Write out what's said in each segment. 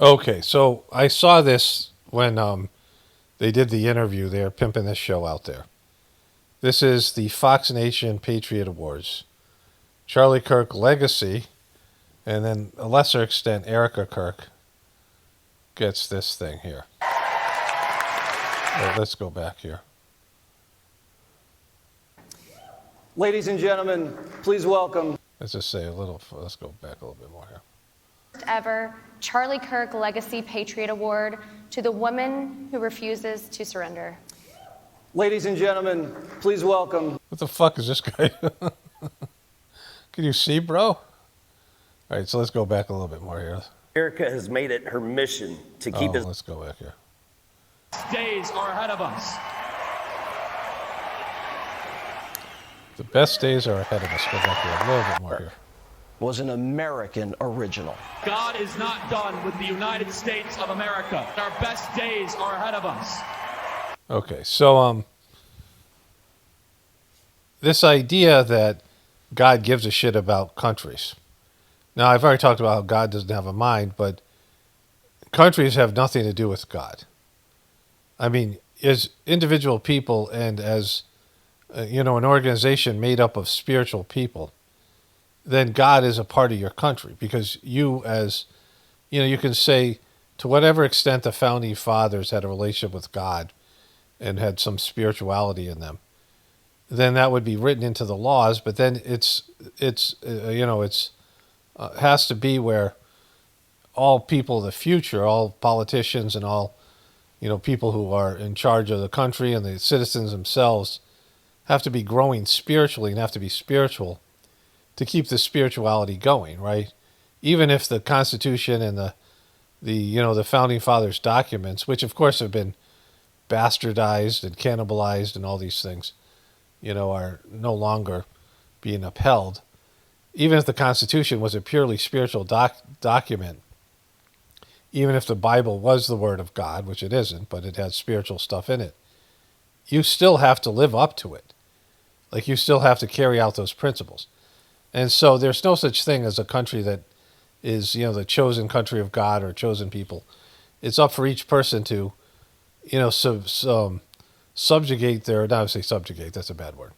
Okay, so I saw this when they did the interview. They're pimping this show out there. This is the Fox Nation Patriot Awards. Charlie Kirk Legacy, and then a lesser extent, Erika Kirk gets this thing here. Let's go back here. Ladies and gentlemen, please welcome. Let's just say a little, let's go back a little bit more here. First ever Charlie Kirk Legacy Patriot Award to the woman who refuses to surrender. Ladies and gentlemen, please welcome. What the fuck is this guy? Can you see, bro? All right, so let's go back a little bit more here. Erika has made it her mission to keep his... Let's go back here. Days are ahead of us. The best days are ahead of us. Go back here a little bit more here. Was an American original. God is not done with the United States of America. Our best days are ahead of us. Okay, so this idea that God gives a shit about countries. Now, I've already talked about how God doesn't have a mind, but countries have nothing to do with God. I mean, as individual people and as, an organization made up of spiritual people, then God is a part of your country because you as, you can say to whatever extent the founding fathers had a relationship with God and had some spirituality in them, then that would be written into the laws. But then it's has to be where all people of the future, all politicians and all, people who are in charge of the country and the citizens themselves have to be growing spiritually and have to be spiritual to keep the spirituality going, right? Even if the Constitution and the founding fathers documents, which of course have been bastardized and cannibalized and all these things, are no longer being upheld. Even if the Constitution was a purely spiritual document, even if the Bible was the Word of God, which it isn't, but it has spiritual stuff in it, you still have to live up to it. Like, you still have to carry out those principles. And so there's no such thing as a country that is, the chosen country of God or chosen people. It's up for each person to, subjugate their, not to say subjugate, that's a bad word,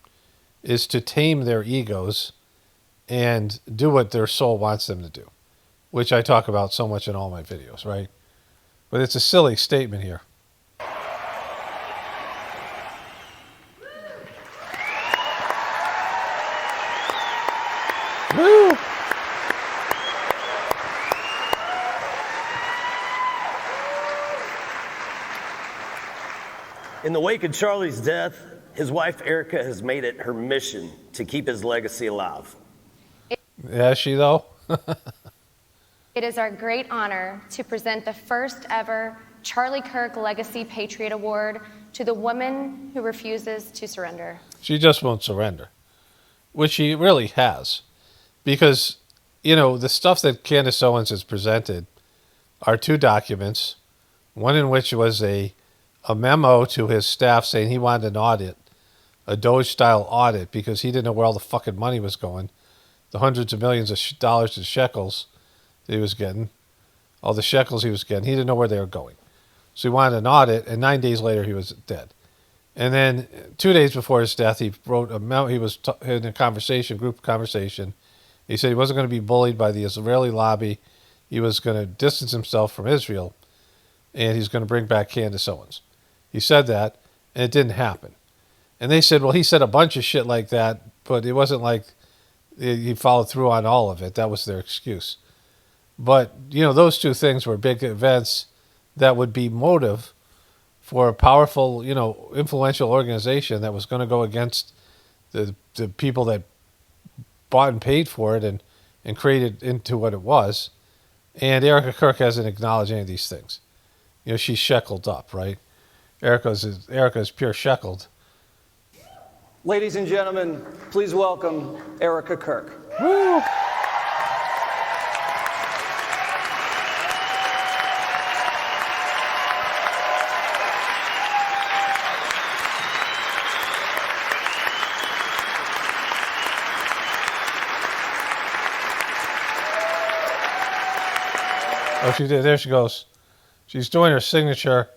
is to tame their egos and do what their soul wants them to do, which I talk about so much in all my videos, right? But it's a silly statement here. Woo! In the wake of Charlie's death, his wife Erika has made it her mission to keep his legacy alive. Has she, though? It is our great honor to present the first ever Charlie Kirk Legacy Patriot Award to the woman who refuses to surrender. She just won't surrender, which she really has. Because, the stuff that Candace Owens has presented are two documents, one in which was a memo to his staff saying he wanted an audit, a Doge-style audit, because he didn't know where all the fucking money was going, the hundreds of millions of dollars in shekels that he was getting, all the shekels he was getting, he didn't know where they were going. So he wanted an audit, and 9 days later he was dead. And then 2 days before his death, he wrote a memo. He was in a conversation, group conversation. He said he wasn't going to be bullied by the Israeli lobby. He was going to distance himself from Israel, and he's going to bring back Candace Owens. He said that, and it didn't happen. And they said, well, he said a bunch of shit like that, but it wasn't like he followed through on all of it. That was their excuse. But, those two things were big events that would be motive for a powerful, influential organization that was going to go against the people that bought and paid for it and created into what it was. And Erika Kirk hasn't acknowledged any of these things. She's shackled up, right? Erika's pure shackled. Ladies and gentlemen, please welcome Erika Kirk. Woo! Oh, she did. There she goes. She's doing her signature.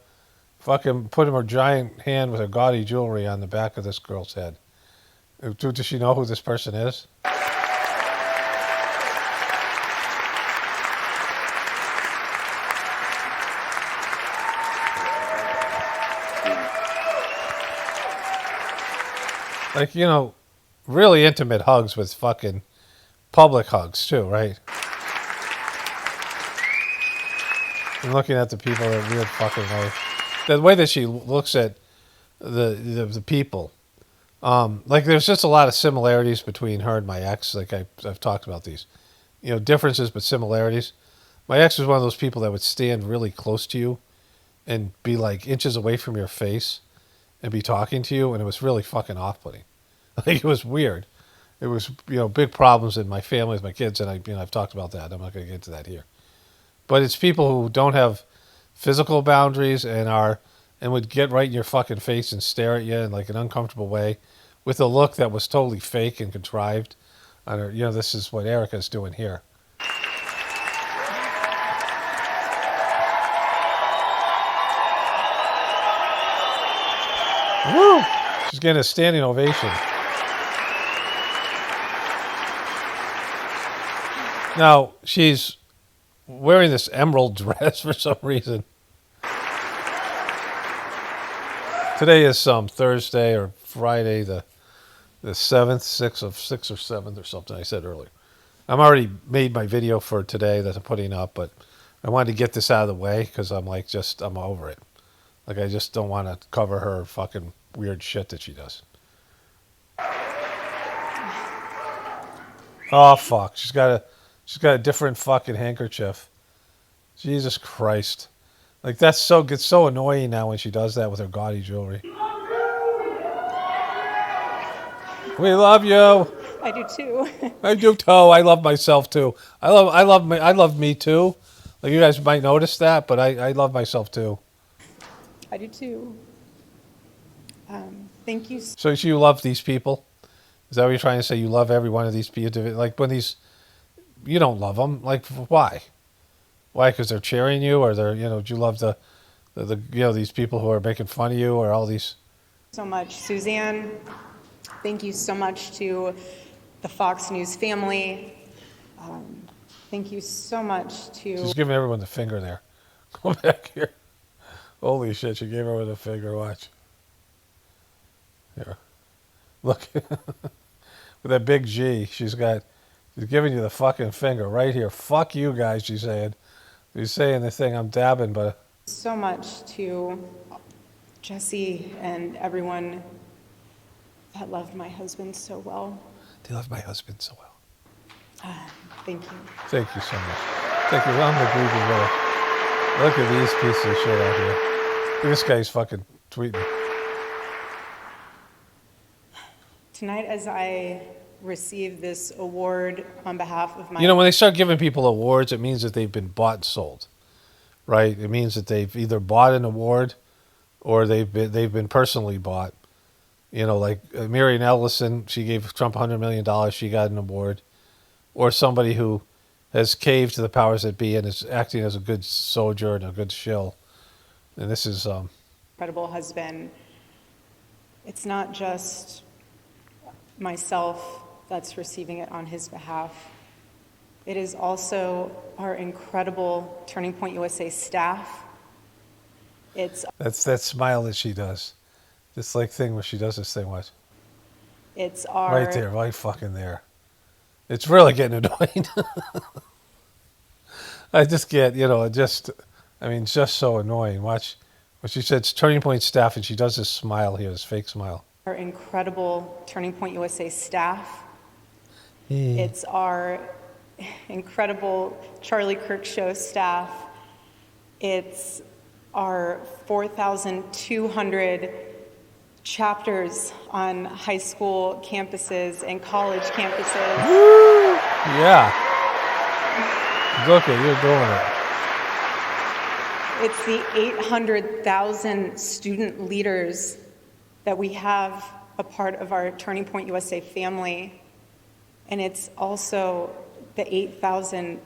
Fucking putting her giant hand with her gaudy jewelry on the back of this girl's head. Does she know who this person is? Like, really intimate hugs with fucking public hugs too, right? And looking at the people in a weird fucking way. The way that she looks at the people. Like, there's just a lot of similarities between her and my ex. Like, I've talked about these. Differences but similarities. My ex was one of those people that would stand really close to you and be like inches away from your face and be talking to you, and it was really fucking off-putting. Like, it was weird. It was, big problems in my family with my kids, and I've talked about that. I'm not going to get into that here. But it's people who don't have physical boundaries and would get right in your fucking face and stare at you in like an uncomfortable way with a look that was totally fake and contrived. On her, this is what Erika's doing here. Woo! She's getting a standing ovation. Now, she's wearing this emerald dress for some reason. Today is Thursday or Friday, the 7th, 6th or 7th or something I said earlier. I'm already made my video for today that I'm putting up, but I wanted to get this out of the way because I'm over it. Like, I just don't want to cover her fucking weird shit that she does. Oh, fuck. She's got a different fucking handkerchief. Jesus Christ. Like, gets so annoying now when she does that with her gaudy jewelry. We love you. I do too. I do too. I love myself too. I love me too. Like, you guys might notice that, but I love myself too. I do too. Thank you. So you love these people? Is that what you're trying to say? You love every one of these people? Like, when you don't love them. Like, why? Why? Because they're cheering you, or do you love the these people who are making fun of you, or all these? So much, Suzanne. Thank you so much to the Fox News family. Thank you so much to. She's giving everyone the finger there. Go back here. Holy shit! She gave everyone the finger. Watch. Here, look. With that big G, she's giving you the fucking finger right here. Fuck you guys, she's saying. She's saying the thing I'm dabbing, but. So much to Jesse and everyone that loved my husband so well. They love my husband so well. Thank you. Thank you so much. Thank you. I'm the greedy little. Look at these pieces of shit out here. Look at this guy's fucking tweeting. Tonight, as I receive this award on behalf of my... When they start giving people awards, it means that they've been bought and sold, right? It means that they've either bought an award or they've been personally bought. Like Marian Ellison, she gave Trump $100 million, she got an award. Or somebody who has caved to the powers that be and is acting as a good soldier and a good shill. And this is... incredible husband. It's not just myself that's receiving it on his behalf. It is also our incredible Turning Point USA staff. That's that smile that she does. This thing where she does this thing. What? It's our... Right there, right fucking there. It's really getting annoying. I just get, just so annoying. Watch what she said. It's Turning Point staff, and she does this smile here, this fake smile. Our incredible Turning Point USA staff. It's our incredible Charlie Kirk Show staff. It's our 4,200 chapters on high school campuses and college campuses. Woo! Yeah. Look at you doing it. It's the 800,000 student leaders that we have a part of our Turning Point USA family. And it's also The 800,000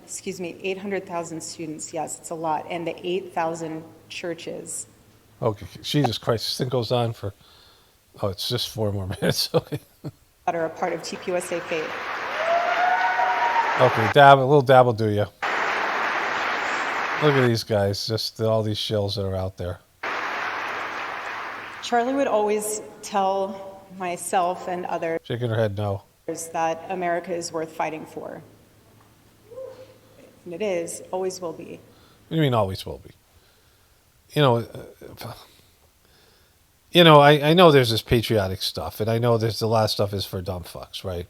students, yes, it's a lot. And the 8,000 churches. Okay, Jesus Christ, this thing goes on for, oh, it's just 4 more minutes. Okay. That are a part of TPUSA faith. Okay, a little dab will do you. Look at these guys, just all these shills that are out there. Charlie would always tell myself and others Shaking her head no. that America is worth fighting for. And it is, always will be. What do you mean always will be? I know there's this patriotic stuff, and I know there's a lot of stuff is for dumb fucks, right?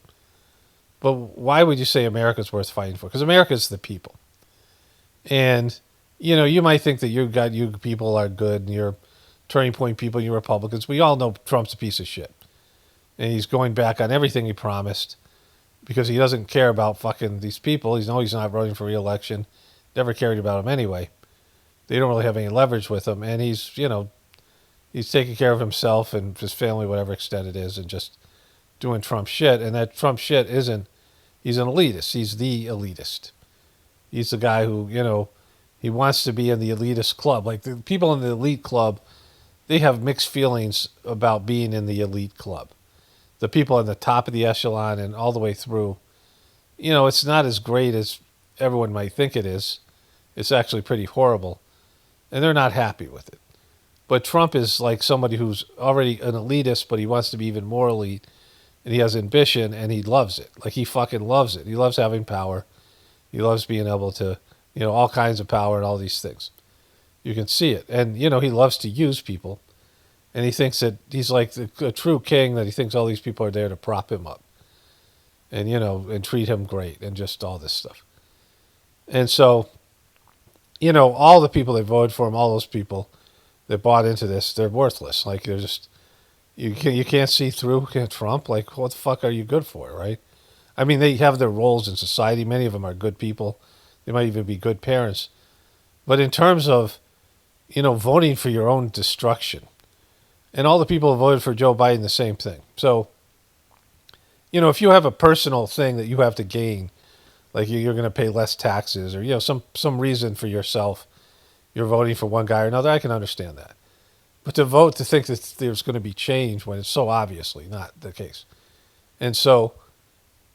But why would you say America's worth fighting for? Because America's the people. And, you might think that you people are good, and you're Turning Point people, you Republicans. We all know Trump's a piece of shit. And he's going back on everything he promised because he doesn't care about fucking these people. He's not running for re-election. Never cared about them anyway. They don't really have any leverage with him. And he's taking care of himself and his family, whatever extent it is, and just doing Trump shit. And that Trump shit he's an elitist. He's the elitist. He's the guy who, he wants to be in the elitist club. Like the people in the elite club, they have mixed feelings about being in the elite club. The people at the top of the echelon and all the way through, it's not as great as everyone might think it is. It's actually pretty horrible. And they're not happy with it. But Trump is like somebody who's already an elitist, but he wants to be even more elite. And he has ambition, and he loves it. Like, he fucking loves it. He loves having power. He loves being able to, all kinds of power and all these things. You can see it. And, he loves to use people. And he thinks that he's like a true king, that he thinks all these people are there to prop him up. And, and treat him great and just all this stuff. And so, all the people that voted for him, all those people that bought into this, they're worthless. Like, they're just, you can't see through Trump. Like, what the fuck are you good for, right? I mean, they have their roles in society. Many of them are good people. They might even be good parents. But in terms of, voting for your own destruction, and all the people who voted for Joe Biden, the same thing. So, if you have a personal thing that you have to gain, like you're going to pay less taxes or, some reason for yourself, you're voting for one guy or another, I can understand that. But to vote to think that there's going to be change when it's so obviously not the case. And so,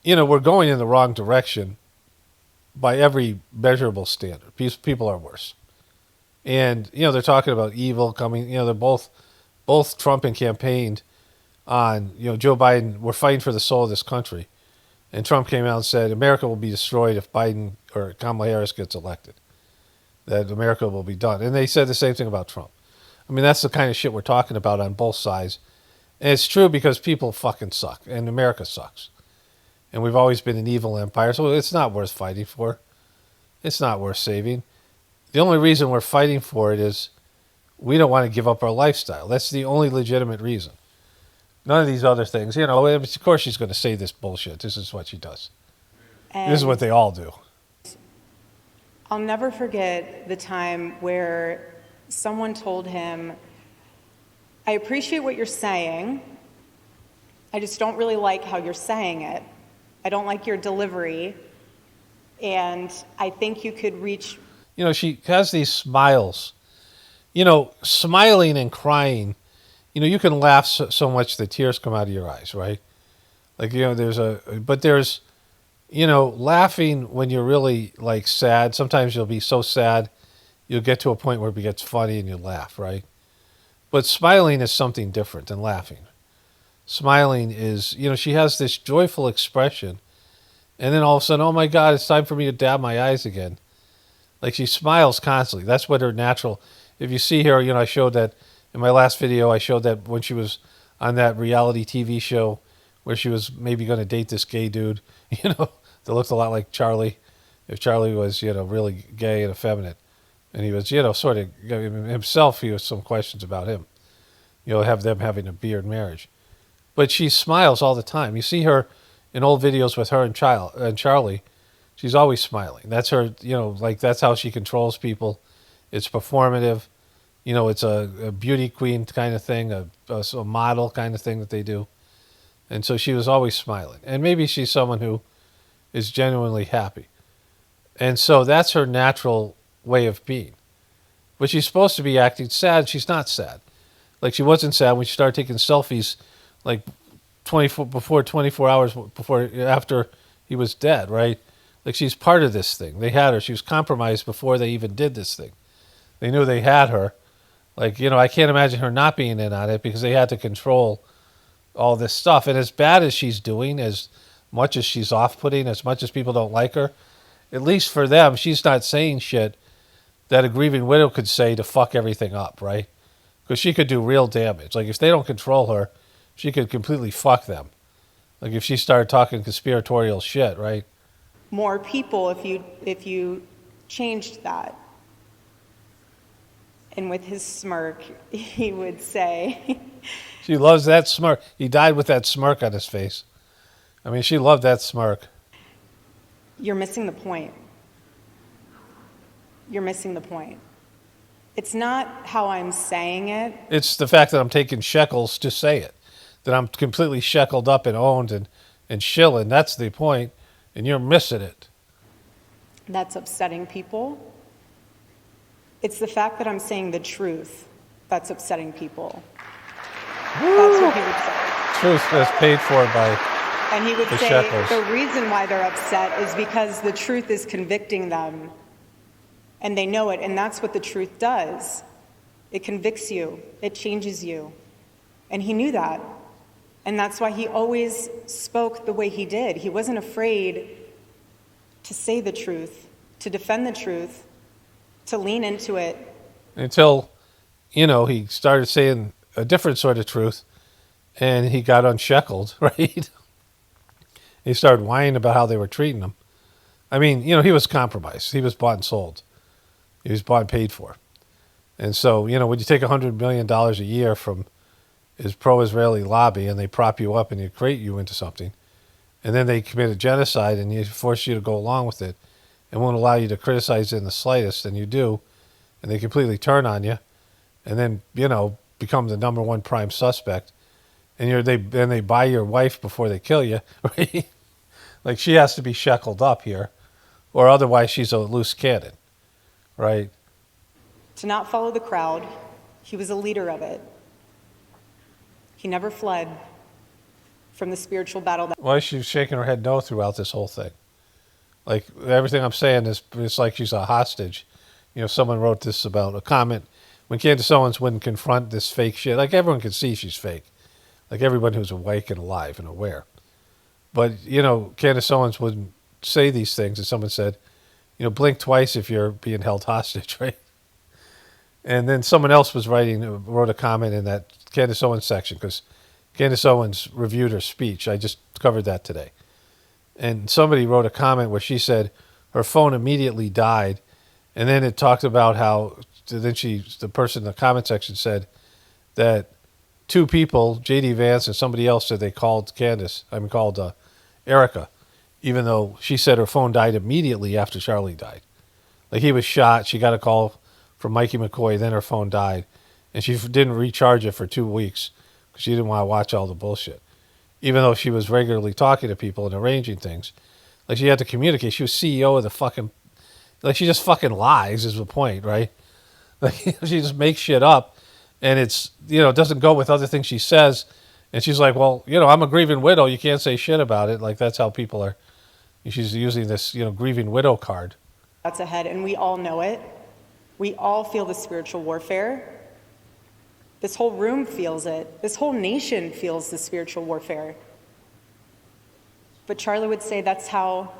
we're going in the wrong direction by every measurable standard. People are worse. And, they're talking about evil coming, they're both Trump and campaigned on, Joe Biden, we're fighting for the soul of this country. And Trump came out and said, America will be destroyed if Biden or Kamala Harris gets elected. That America will be done. And they said the same thing about Trump. I mean, that's the kind of shit we're talking about on both sides. And it's true because people fucking suck. And America sucks. And we've always been an evil empire. So it's not worth fighting for. It's not worth saving. The only reason we're fighting for it is we don't want to give up our lifestyle. That's the only legitimate reason. None of these other things. Of course she's going to say this bullshit. This is what she does. This is what they all do. I'll never forget the time where someone told him, I appreciate what you're saying. I just don't really like how you're saying it. I don't like your delivery. And I think you could reach. She has these smiles. Smiling and crying. You can laugh so much that tears come out of your eyes, right? Like, there's laughing when you're really like sad. Sometimes you'll be so sad, you'll get to a point where it gets funny and you laugh, right? But smiling is something different than laughing. Smiling is, she has this joyful expression. And then all of a sudden, oh my God, it's time for me to dab my eyes again. Like, she smiles constantly. That's what her natural, if you see her, I showed that in my last video, I showed that when she was on that reality TV show where she was maybe going to date this gay dude, that looked a lot like Charlie. If Charlie was, really gay and effeminate. And he was, sort of, himself, he was some questions about him. Have them having a beard marriage. But she smiles all the time. You see her in old videos with her and Charlie. She's always smiling. That's her, that's how she controls people. It's performative. It's a beauty queen kind of thing, a model kind of thing that they do. And so she was always smiling. And maybe she's someone who, is genuinely happy. And so that's her natural way of being. But she's supposed to be acting sad. She's not sad. Like, she wasn't sad when she started taking selfies, like 24 hours after he was dead, right? Like, she's part of this thing. They had her. She was compromised before they even did this thing. They knew they had her. Like, I can't imagine her not being in on it because they had to control all this stuff. And as bad as she's doing, as much as she's off-putting, as much as people don't like her, at least for them, she's not saying shit that a grieving widow could say to fuck everything up, right? Because she could do real damage. Like, if they don't control her, she could completely fuck them. Like, if she started talking conspiratorial shit, right? More people if you changed that. And with his smirk, he would say... She loves that smirk. He died with that smirk on his face. I mean, she loved that smirk. You're missing the point. You're missing the point. It's not how I'm saying it. It's the fact that I'm taking shekels to say it. That I'm completely sheckled up and owned and shilling. That's the point. And you're missing it. That's upsetting people. It's the fact that I'm saying the truth that's upsetting people. That's what he would say. Truth that's paid for by And he would the say shekels. the reason why they're upset is because the truth is convicting them. And they know it, and that's what the truth does. It convicts you. It changes you. And he knew that. And that's why he always spoke the way he did. He wasn't afraid to say the truth, to defend the truth, to lean into it. Until, he started saying a different sort of truth and he got unshackled, right? He started whining about how they were treating him. I mean, he was compromised. He was bought and sold. He was bought and paid for. And so, when you take $100 million a year from his pro-Israeli lobby and they prop you up and you create you into something, and then they commit a genocide and you force you to go along with it and won't allow you to criticize it in the slightest, and you do, and they completely turn on you, and then, become the number one prime suspect, and they buy your wife before they kill you, right? Like, she has to be shackled up here, or otherwise she's a loose cannon. Right. To not follow the crowd. He was a leader of it. He never fled from the spiritual battle. Why is she shaking her head no throughout this whole thing? Like, everything I'm saying is, it's like she's a hostage. Someone wrote this about a comment when Candace Owens wouldn't confront this fake shit. Like, everyone could see she's fake. Like, everyone who's awake and alive and aware. But, Candace Owens wouldn't say these things, and someone said, blink twice if you're being held hostage, right? And then someone else wrote a comment in that Candace Owens section, because Candace Owens reviewed her speech. I just covered that today. And somebody wrote a comment where she said her phone immediately died, and then it talked about how, the person in the comment section said that two people, J.D. Vance and somebody else, said they called Erika, even though she said her phone died immediately after Charlie died. Like, he was shot, she got a call from Mikey McCoy, then her phone died, and she didn't recharge it for 2 weeks because she didn't want to watch all the bullshit. Even though she was regularly talking to people and arranging things. Like, she had to communicate. She was CEO of the fucking... Like, she just fucking lies is the point, right? Like, she just makes shit up, and it's, it doesn't go with other things she says, and she's like, well, I'm a grieving widow, you can't say shit about it. Like, that's how people are... She's using this, grieving widow card. That's ahead, and we all know it. We all feel the spiritual warfare. This whole room feels it. This whole nation feels the spiritual warfare. But Charlie would say that's how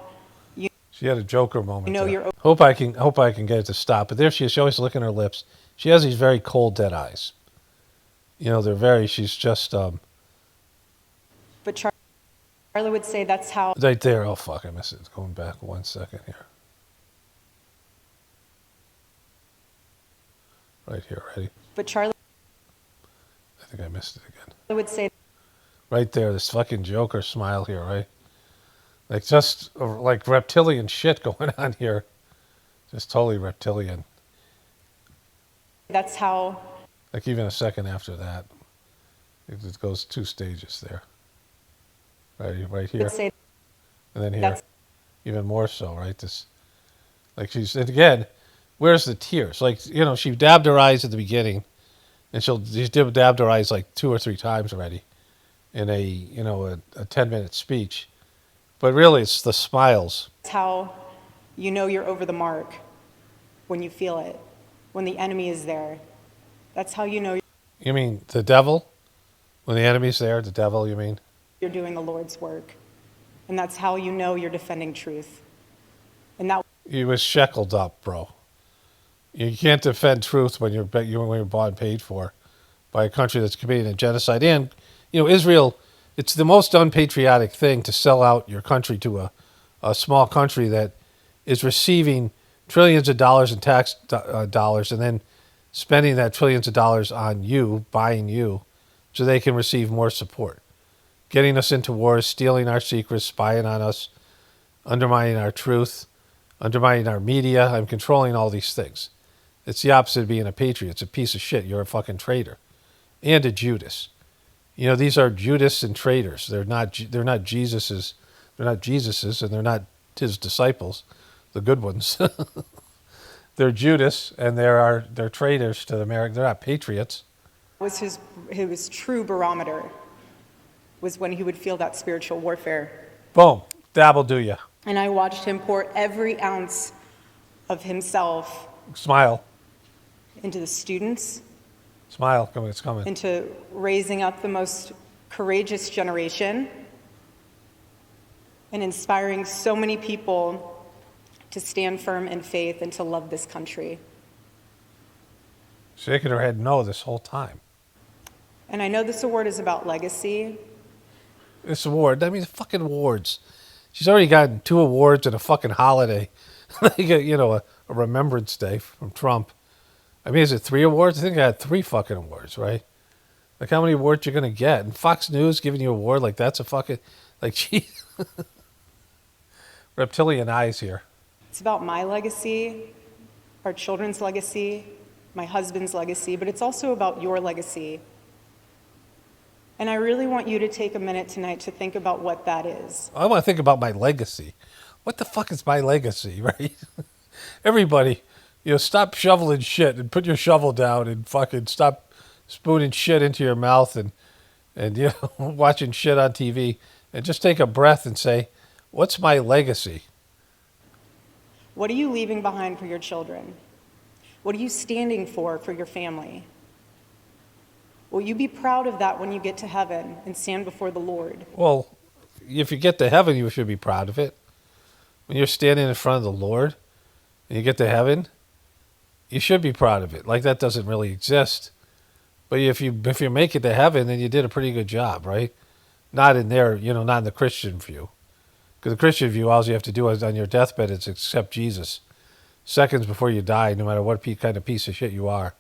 She had a Joker moment. you're... Hope I can get it to stop. But there she is. She always licking her lips. She has these very cold, dead eyes. She's just... But Charlie would say that's how... Right there. Oh, fuck. I missed it. Going back 1 second here. Right here. Ready? But Charlie... I think I missed it again. I would say... Right there. This fucking Joker smile here, right? Like, just like reptilian shit going on here. Just totally reptilian. That's how... Like, even a second after that. It goes 2 stages there. Right here. Say And then here. even more so, right? This, like she's, and again, where's the tears? Like, she dabbed her eyes at the beginning, and she's dabbed her eyes like 2 or 3 times already in a 10-minute speech. But really, it's the smiles. It's how you know you're over the mark, when you feel it, when the enemy is there. That's how you know You mean the devil? When the enemy's there, the devil, you mean? you're doing the Lord's work. And that's how you know you're defending truth. And that He was shackled up, bro. You can't defend truth when you're bought and paid for by a country that's committing a genocide. And, Israel, it's the most unpatriotic thing to sell out your country to a small country that is receiving trillions of dollars in tax dollars and then spending that trillions of dollars on you, buying you, so they can receive more support. Getting us into wars, stealing our secrets, spying on us, undermining our truth, undermining our media. I'm controlling all these things. It's the opposite of being a patriot. It's a piece of shit. You're a fucking traitor. And a Judas. These are Judas and traitors. They're not Jesus's. They're not Jesus's, and they're not his disciples, the good ones. They're Judas, and they're traitors to America. They're not patriots. was his true barometer, was when he would feel that spiritual warfare. Boom. That'll do you. And I watched him pour every ounce of himself Smile. into the students, Smile. It's coming. into raising up the most courageous generation, and inspiring so many people to stand firm in faith and to love this country. Shaking her head no this whole time. And I know this award is about legacy. This award, the fucking awards. She's already gotten 2 awards and a fucking holiday. Like, a Remembrance Day from Trump. Is it 3 awards? I think I had 3 fucking awards, right? Like, how many awards you're going to get? And Fox News giving you an award, like, that's a fucking, like, gee. Reptilian eyes here. It's about my legacy, our children's legacy, my husband's legacy, but it's also about your legacy. And I really want you to take a minute tonight to think about what that is. I want to think about my legacy. What the fuck is my legacy, right? Everybody, stop shoveling shit and put your shovel down and fucking stop spooning shit into your mouth and watching shit on TV and just take a breath and say, what's my legacy? What are you leaving behind for your children? What are you standing for your family? Will you be proud of that when you get to heaven and stand before the Lord? Well, if you get to heaven, you should be proud of it. When you're standing in front of the Lord and you get to heaven, you should be proud of it. Like, that doesn't really exist. But if you make it to heaven, then you did a pretty good job, right? Not in there, not in the Christian view. Because the Christian view, all you have to do is on your deathbed is accept Jesus. Seconds before you die, no matter what kind of piece of shit you are.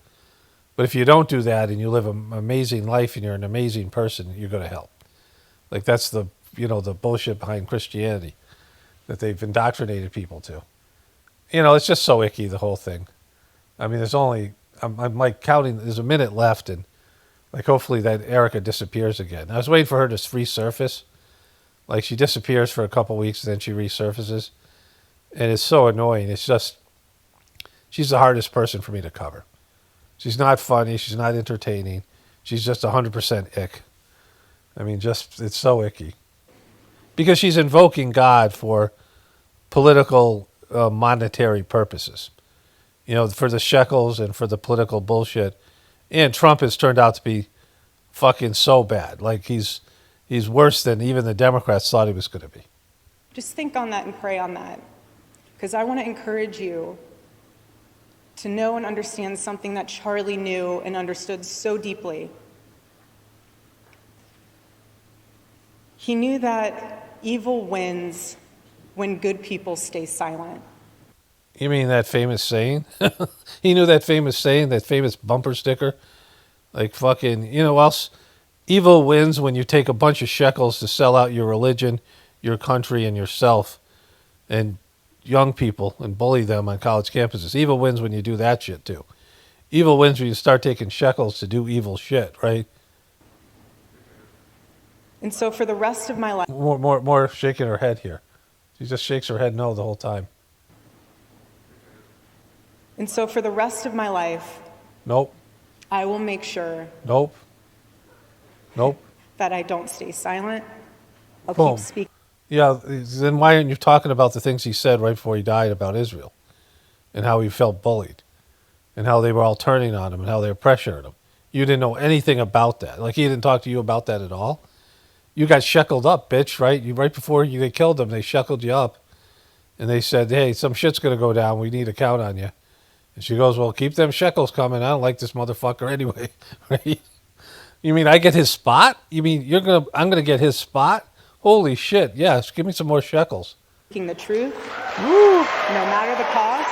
But if you don't do that and you live an amazing life and you're an amazing person, you're going to hell. Like, that's the bullshit behind Christianity that they've indoctrinated people to. It's just so icky, the whole thing. There's only, I'm like counting, there's a minute left, and like hopefully that Erika disappears again. I was waiting for her to resurface. Like, she disappears for a couple weeks and then she resurfaces. And it's so annoying. It's just, she's the hardest person for me to cover. She's not funny. She's not entertaining. She's just 100% ick. It's so icky. Because she's invoking God for political, monetary purposes. For the shekels and for the political bullshit. And Trump has turned out to be fucking so bad. Like, he's worse than even the Democrats thought he was going to be. Just think on that and pray on that. Because I want to encourage you to know and understand something that Charlie knew and understood so deeply. He knew that evil wins when good people stay silent. You mean that famous saying? He knew that famous saying, that famous bumper sticker? Like, fucking, else? Evil wins when you take a bunch of shekels to sell out your religion, your country, and yourself, and young people, and bully them on college campuses. Evil wins when you do that shit, too. Evil wins when you start taking shekels to do evil shit, right? And so for the rest of my life, More shaking her head here. She just shakes her head no the whole time. And so for the rest of my life, Nope. I will make sure Nope. Nope. that I don't stay silent. I'll Boom. keep speaking. Yeah, then why aren't you talking about the things he said right before he died about Israel and how he felt bullied and how they were all turning on him and how they were pressuring him? You didn't know anything about that. Like, he didn't talk to you about that at all? You got shackled up, bitch, right? Right before they killed him, they shackled you up. And they said, hey, some shit's going to go down. We need a count on you. And she goes, well, keep them shekels coming. I don't like this motherfucker anyway. Right? You mean I get his spot? You mean I'm going to get his spot? Holy shit. Yes, give me some more shekels. The truth, Woo! no matter the cost.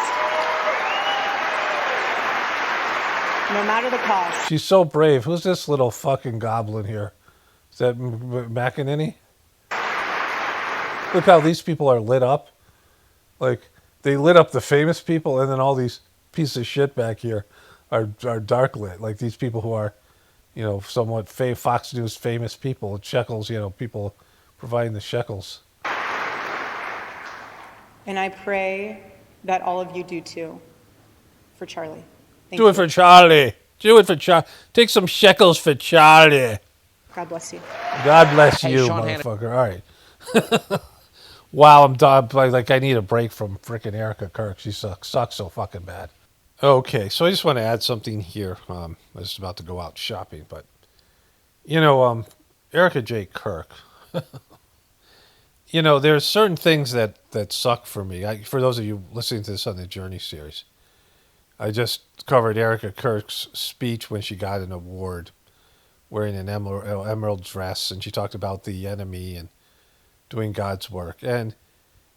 No matter the cost. She's so brave. Who's this little fucking goblin here? Is that McEnany? Look how these people are lit up. Like, they lit up the famous people, and then all these pieces of shit back here are dark lit. Like these people who are, somewhat Fox News famous people. Shekels, people providing the shekels. And I pray that all of you do too, for Charlie. Do it for Charlie. Do it for Charlie. Take some shekels for Charlie. God bless you. God bless Hey, you, Sean motherfucker. All right. Wow, I'm done. Like, I need a break from frickin' Erika Kirk. She sucks so fucking bad. Okay, so I just want to add something here. I was about to go out shopping, but, Erika J. Kirk. There's certain things that suck for me. For those of you listening to this on the Journey series, I just covered Erika Kirk's speech when she got an award wearing an emerald dress, and she talked about the enemy and doing God's work. And,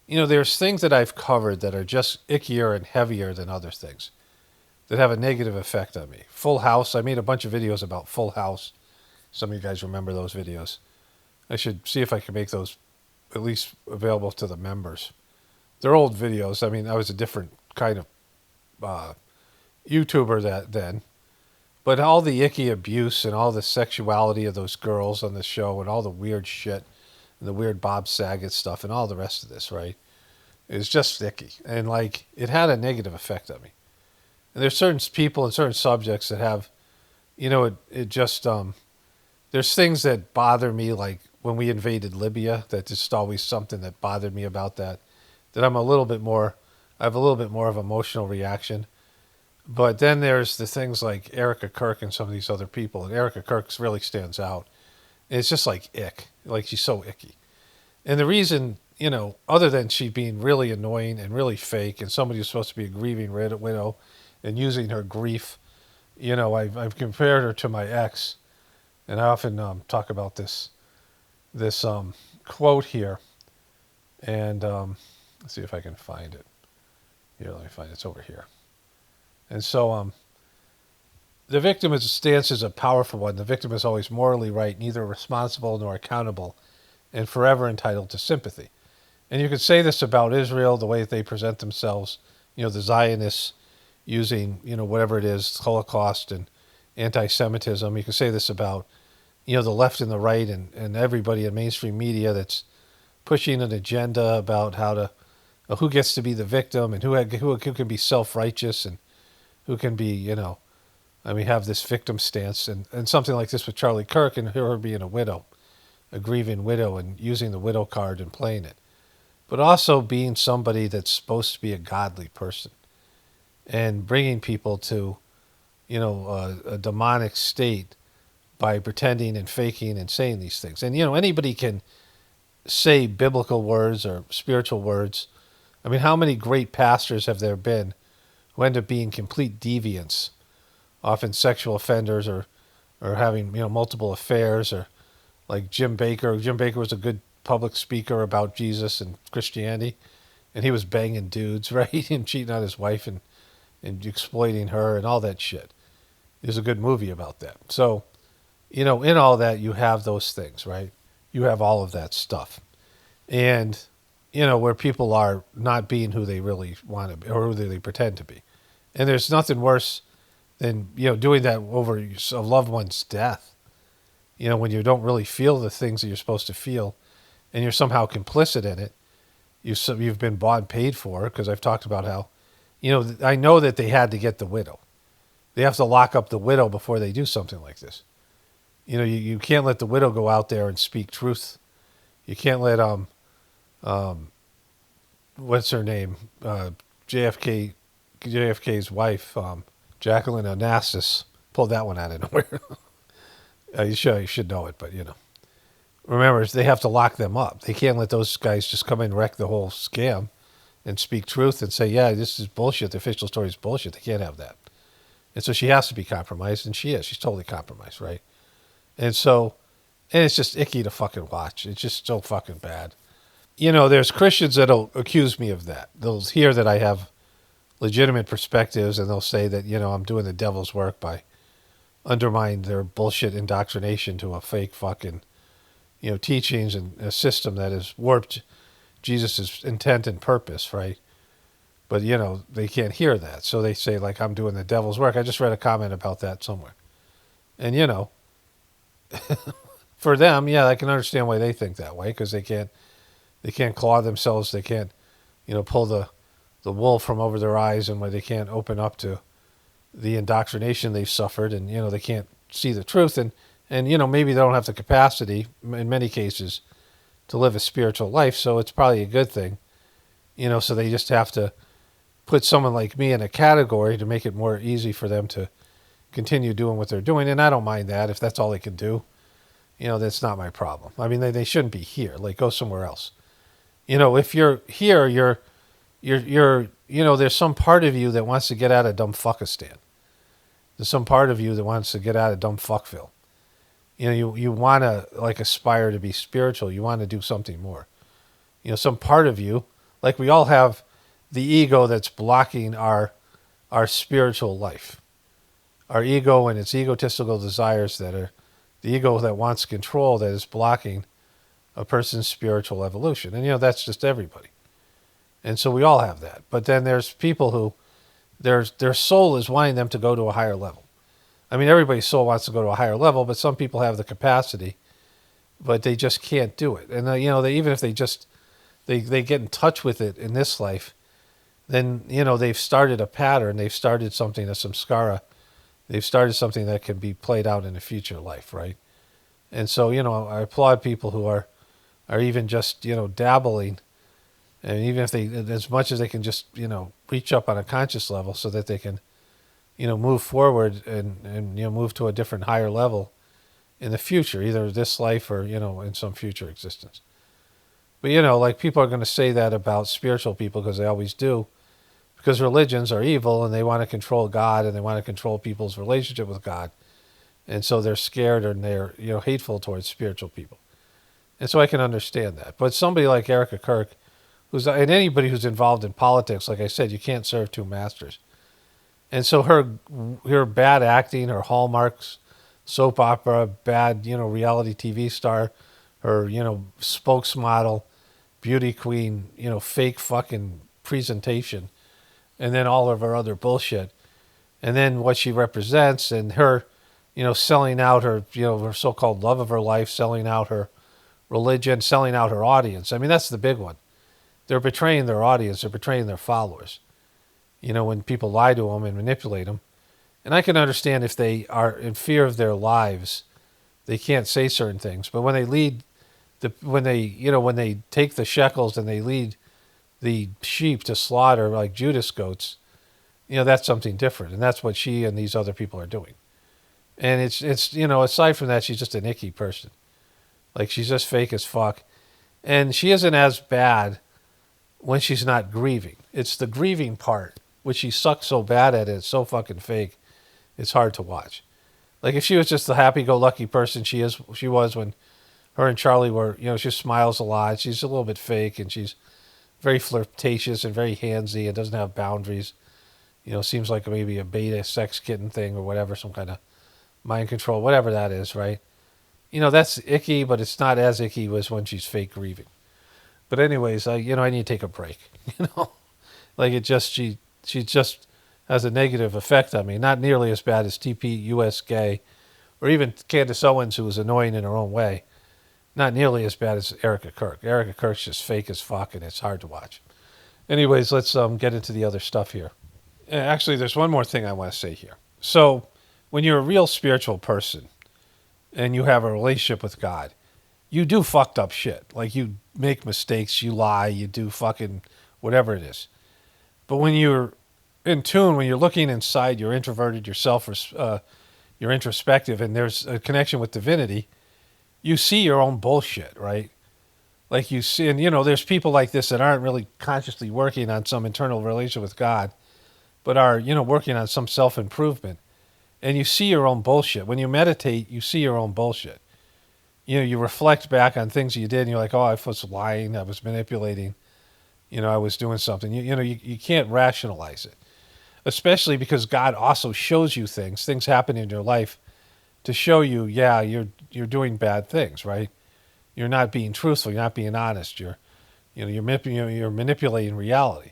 there's things that I've covered that are just ickier and heavier than other things that have a negative effect on me. Full House, I made a bunch of videos about Full House. Some of you guys remember those videos. I should see if I can make those at least available to the members. They're old videos. I mean, I was a different kind of YouTuber then. But all the icky abuse and all the sexuality of those girls on the show and all the weird shit and the weird Bob Saget stuff and all the rest of this, right, is just icky. And, it had a negative effect on me. And there's certain people and certain subjects that have, it just, there's things that bother me, like when we invaded Libya, that just always something that bothered me about that I have a little bit more of emotional reaction. But then there's the things like Erika Kirk and some of these other people. And Erika Kirk really stands out. And it's just like ick. Like, she's so icky. And the reason, other than she being really annoying and really fake and somebody who's supposed to be a grieving widow and using her grief, I've compared her to my ex. And I often talk about this quote here. And let's see if I can find it. Here, let me find it. It's over here. And so the victim's stance is a powerful one. The victim is always morally right, neither responsible nor accountable, and forever entitled to sympathy. And you could say this about Israel, the way that they present themselves, the Zionists using, whatever it is, Holocaust and anti-Semitism. You could say this about, the left and the right and everybody in mainstream media that's pushing an agenda about who gets to be the victim and who can be self-righteous and who can be, have this victim stance and something like this with Charlie Kirk and her being a widow, a grieving widow, and using the widow card and playing it. But also being somebody that's supposed to be a godly person and bringing people to, a demonic state by pretending and faking and saying these things. And, anybody can say biblical words or spiritual words. I mean, how many great pastors have there been who end up being complete deviants, often sexual offenders or having, multiple affairs, or like Jim Baker. Jim Baker was a good public speaker about Jesus and Christianity, and he was banging dudes, right, and cheating on his wife and exploiting her and all that shit. There's a good movie about that. So, in all that, you have those things, right? You have all of that stuff. And, where people are not being who they really want to be or who they pretend to be. And there's nothing worse than, doing that over a loved one's death. When you don't really feel the things that you're supposed to feel and you're somehow complicit in it, you've been bought and paid for, because I've talked about how, I know that they had to get the widow. They have to lock up the widow before they do something like this. You can't let the widow go out there and speak truth. You can't let what's her name, JFK's wife, Jacqueline Onassis, pulled that one out of nowhere. You should know it, but remember, they have to lock them up. They can't let those guys just come in and wreck the whole scam and speak truth and say, yeah, this is bullshit. The official story is bullshit. They can't have that. And so she has to be compromised, and she is. She's totally compromised, right? And it's just icky to fucking watch. It's just so fucking bad. There's Christians that'll accuse me of that. They'll hear that I have legitimate perspectives, and they'll say that, I'm doing the devil's work by undermining their bullshit indoctrination to a fake fucking, teachings and a system that has warped Jesus' intent and purpose, right? But, they can't hear that. So they say, like, I'm doing the devil's work. I just read a comment about that somewhere. And, for them, yeah, I can understand why they think that way, because they can't claw themselves. They can't, pull the wool from over their eyes, and why they can't open up to the indoctrination they've suffered, and, they can't see the truth. And maybe they don't have the capacity, in many cases, to live a spiritual life. So it's probably a good thing, so they just have to put someone like me in a category to make it more easy for them to continue doing what they're doing. And I don't mind that. If that's all they can do, that's not my problem. I mean, they shouldn't be here. Like, go somewhere else. If you're here, you're there's some part of you that wants to get out of dumb fuckistan. There's some part of you that wants to get out of dumb fuckville. You want to, like, aspire to be spiritual. You want to do something more. Some part of you, like, we all have the ego that's blocking our spiritual life. Our ego and its egotistical desires that are the ego that wants control, that is blocking a person's spiritual evolution. And, that's just everybody. And so we all have that. But then there's people who their soul is wanting them to go to a higher level. I mean, everybody's soul wants to go to a higher level, but some people have the capacity, but they just can't do it. And, even if they get in touch with it in this life, then, they've started a pattern. They've started something, a samskara. They've started something that can be played out in a future life, right? And so, I applaud people who are even just, dabbling, and even if they, as much as they can just, reach up on a conscious level so that they can, move forward and move to a different higher level in the future, either this life or, in some future existence. But, like, people are going to say that about spiritual people, because they always do, because religions are evil and they want to control God and they want to control people's relationship with God. And so they're scared and they're, hateful towards spiritual people. And so I can understand that. But somebody like Erika Kirk, and anybody who's involved in politics, like I said, you can't serve two masters. And so her bad acting, her hallmarks, soap opera, bad, reality TV star, her, spokesmodel, beauty queen, fake fucking presentation, and then all of her other bullshit, and then what she represents, and her, selling out her, her so-called love of her life, selling out her religion, selling out her audience. I mean, that's the big one. They're betraying their audience. They're betraying their followers. When people lie to them and manipulate them. And I can understand if they are in fear of their lives, they can't say certain things. But when they when they take the shekels and they lead the sheep to slaughter like Judas goats, that's something different. And that's what she and these other people are doing. And it's aside from that, she's just an icky person. Like, she's just fake as fuck. And she isn't as bad when she's not grieving. It's the grieving part, which she sucks so bad at it. It's so fucking fake. It's hard to watch. Like, if she was just the happy-go-lucky person she was when her and Charlie were, she smiles a lot. She's a little bit fake, and she's very flirtatious and very handsy and doesn't have boundaries. Seems like maybe a beta sex kitten thing or whatever, some kind of mind control, whatever that is, right? That's icky, but it's not as icky as when she's fake grieving. But anyways, I need to take a break. Like, she just has a negative effect on me. Not nearly as bad as TP US Gay, or even Candace Owens, who was annoying in her own way. Not nearly as bad as Erika Kirk. Erika Kirk's just fake as fuck, and it's hard to watch. Anyways, let's get into the other stuff here. Actually, there's one more thing I want to say here. So, when you're a real spiritual person and you have a relationship with God, you do fucked up shit. Like, you make mistakes, you lie, you do fucking whatever it is. But when you're in tune, when you're looking inside, you're introverted, you're introspective, and there's a connection with divinity, you see your own bullshit, right? Like you see, and there's people like this that aren't really consciously working on some internal relation with God, but are, working on some self-improvement. And you see your own bullshit. When you meditate, you see your own bullshit. You reflect back on things you did, and you're like, oh, I was lying, I was manipulating, I was doing something. You can't rationalize it, especially because God also shows you things happen in your life to show you, yeah, you're doing bad things, right? You're not being truthful, you're not being honest, you're manipulating reality.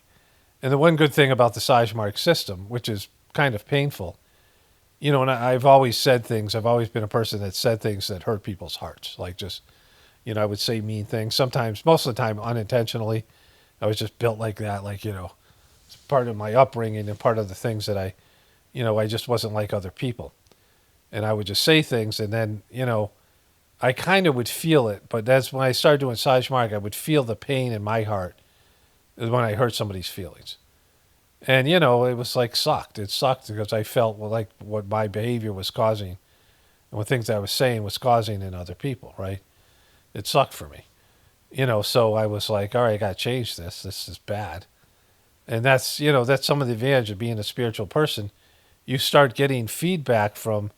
And the one good thing about the Sajmark system, which is kind of painful, and I've always said things, I've always been a person that said things that hurt people's hearts. Like just, I would say mean things. Sometimes, most of the time, unintentionally. I was just built like that. Like, it's part of my upbringing and part of the things that I just wasn't like other people. And I would just say things, and then, I kind of would feel it. But that's when I started doing Sajmark, I would feel the pain in my heart when I hurt somebody's feelings. And, it was like sucked. It sucked because I felt like what my behavior was causing and what things I was saying was causing in other people, right? It sucked for me. So I was like, all right, I got to change this. This is bad. And that's some of the advantage of being a spiritual person. You start getting feedback from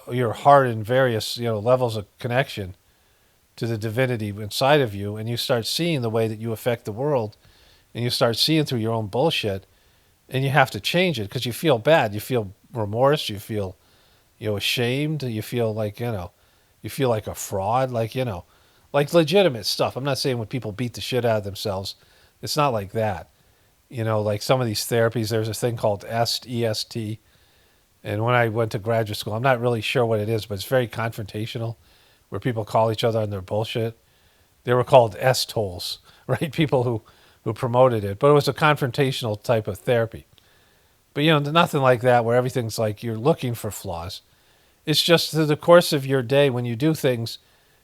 your heart in various, levels of connection to the divinity inside of you. And you start seeing the way that you affect the world. And you start seeing through your own bullshit. And you have to change it because you feel bad. You feel remorse. You feel, ashamed. You feel like, you feel like a fraud. Like, like legitimate stuff. I'm not saying when people beat the shit out of themselves. It's not like that. Like some of these therapies, there's a thing called EST. And when I went to graduate school, I'm not really sure what it is, but it's very confrontational, where people call each other on their bullshit. They were called S-tolls, right? People who promoted it. But it was a confrontational type of therapy. But, nothing like that where everything's like you're looking for flaws. It's just through the course of your day when you do things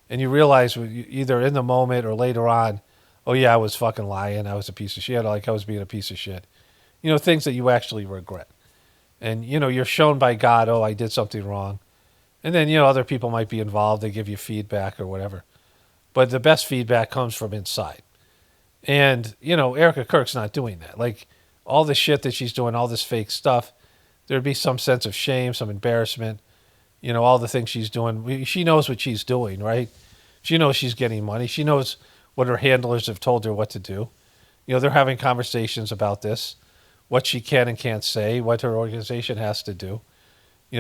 and you realize either in the moment or later on, oh, yeah, I was fucking lying. I was a piece of shit. Like I was being a piece of shit. Things that you actually regret. And, you're shown by God, oh, I did something wrong. And then, other people might be involved. They give you feedback or whatever. But the best feedback comes from inside. And, Erika Kirk's not doing that. Like, all the shit that she's doing, all this fake stuff, there'd be some sense of shame, some embarrassment, all the things she's doing. She knows what she's doing, right? She knows she's getting money. She knows what her handlers have told her what to do. They're having conversations about this, what she can and can't say, what her organization has to do.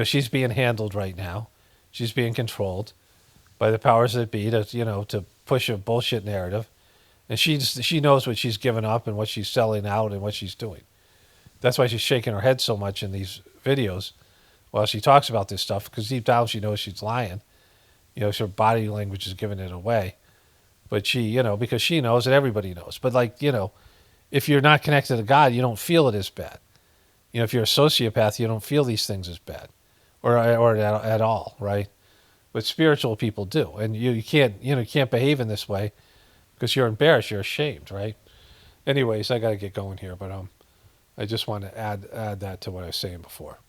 She's being handled right now. She's being controlled by the powers that be to push a bullshit narrative. And she knows what she's given up and what she's selling out and what she's doing. That's why she's shaking her head so much in these videos while she talks about this stuff, because deep down she knows she's lying. Her body language is giving it away. But she, because she knows and everybody knows. But if you're not connected to God, you don't feel it as bad. If you're a sociopath, you don't feel these things as bad or at all, right? But spiritual people do. And you can't behave in this way because you're embarrassed, you're ashamed, right? Anyways, I got to get going here, but I just want to add that to what I was saying before.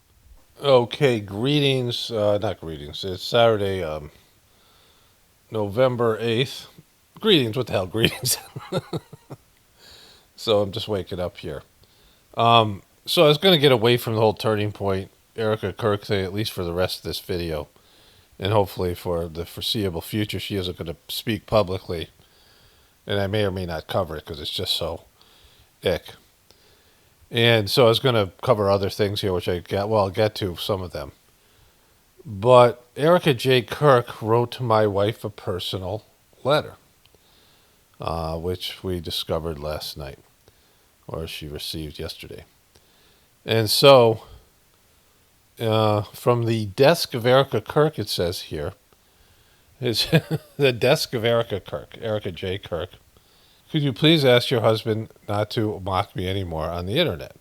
Okay, greetings, not greetings. It's Saturday, November 8th. Greetings, what the hell, greetings? So I'm just waking up here. So I was going to get away from the whole turning point, Erika Kirk thing, at least for the rest of this video. And hopefully for the foreseeable future, she isn't going to speak publicly. And I may or may not cover it because it's just ick. And so I was going to cover other things here, which I'll get to some of them. But Erika J. Kirk wrote to my wife a personal letter, which we discovered last night, or she received yesterday. And so, from the desk of Erika Kirk, it says here, Is the desk of Erika Kirk, Erika J. Kirk. Could you please ask your husband not to mock me anymore on the internet?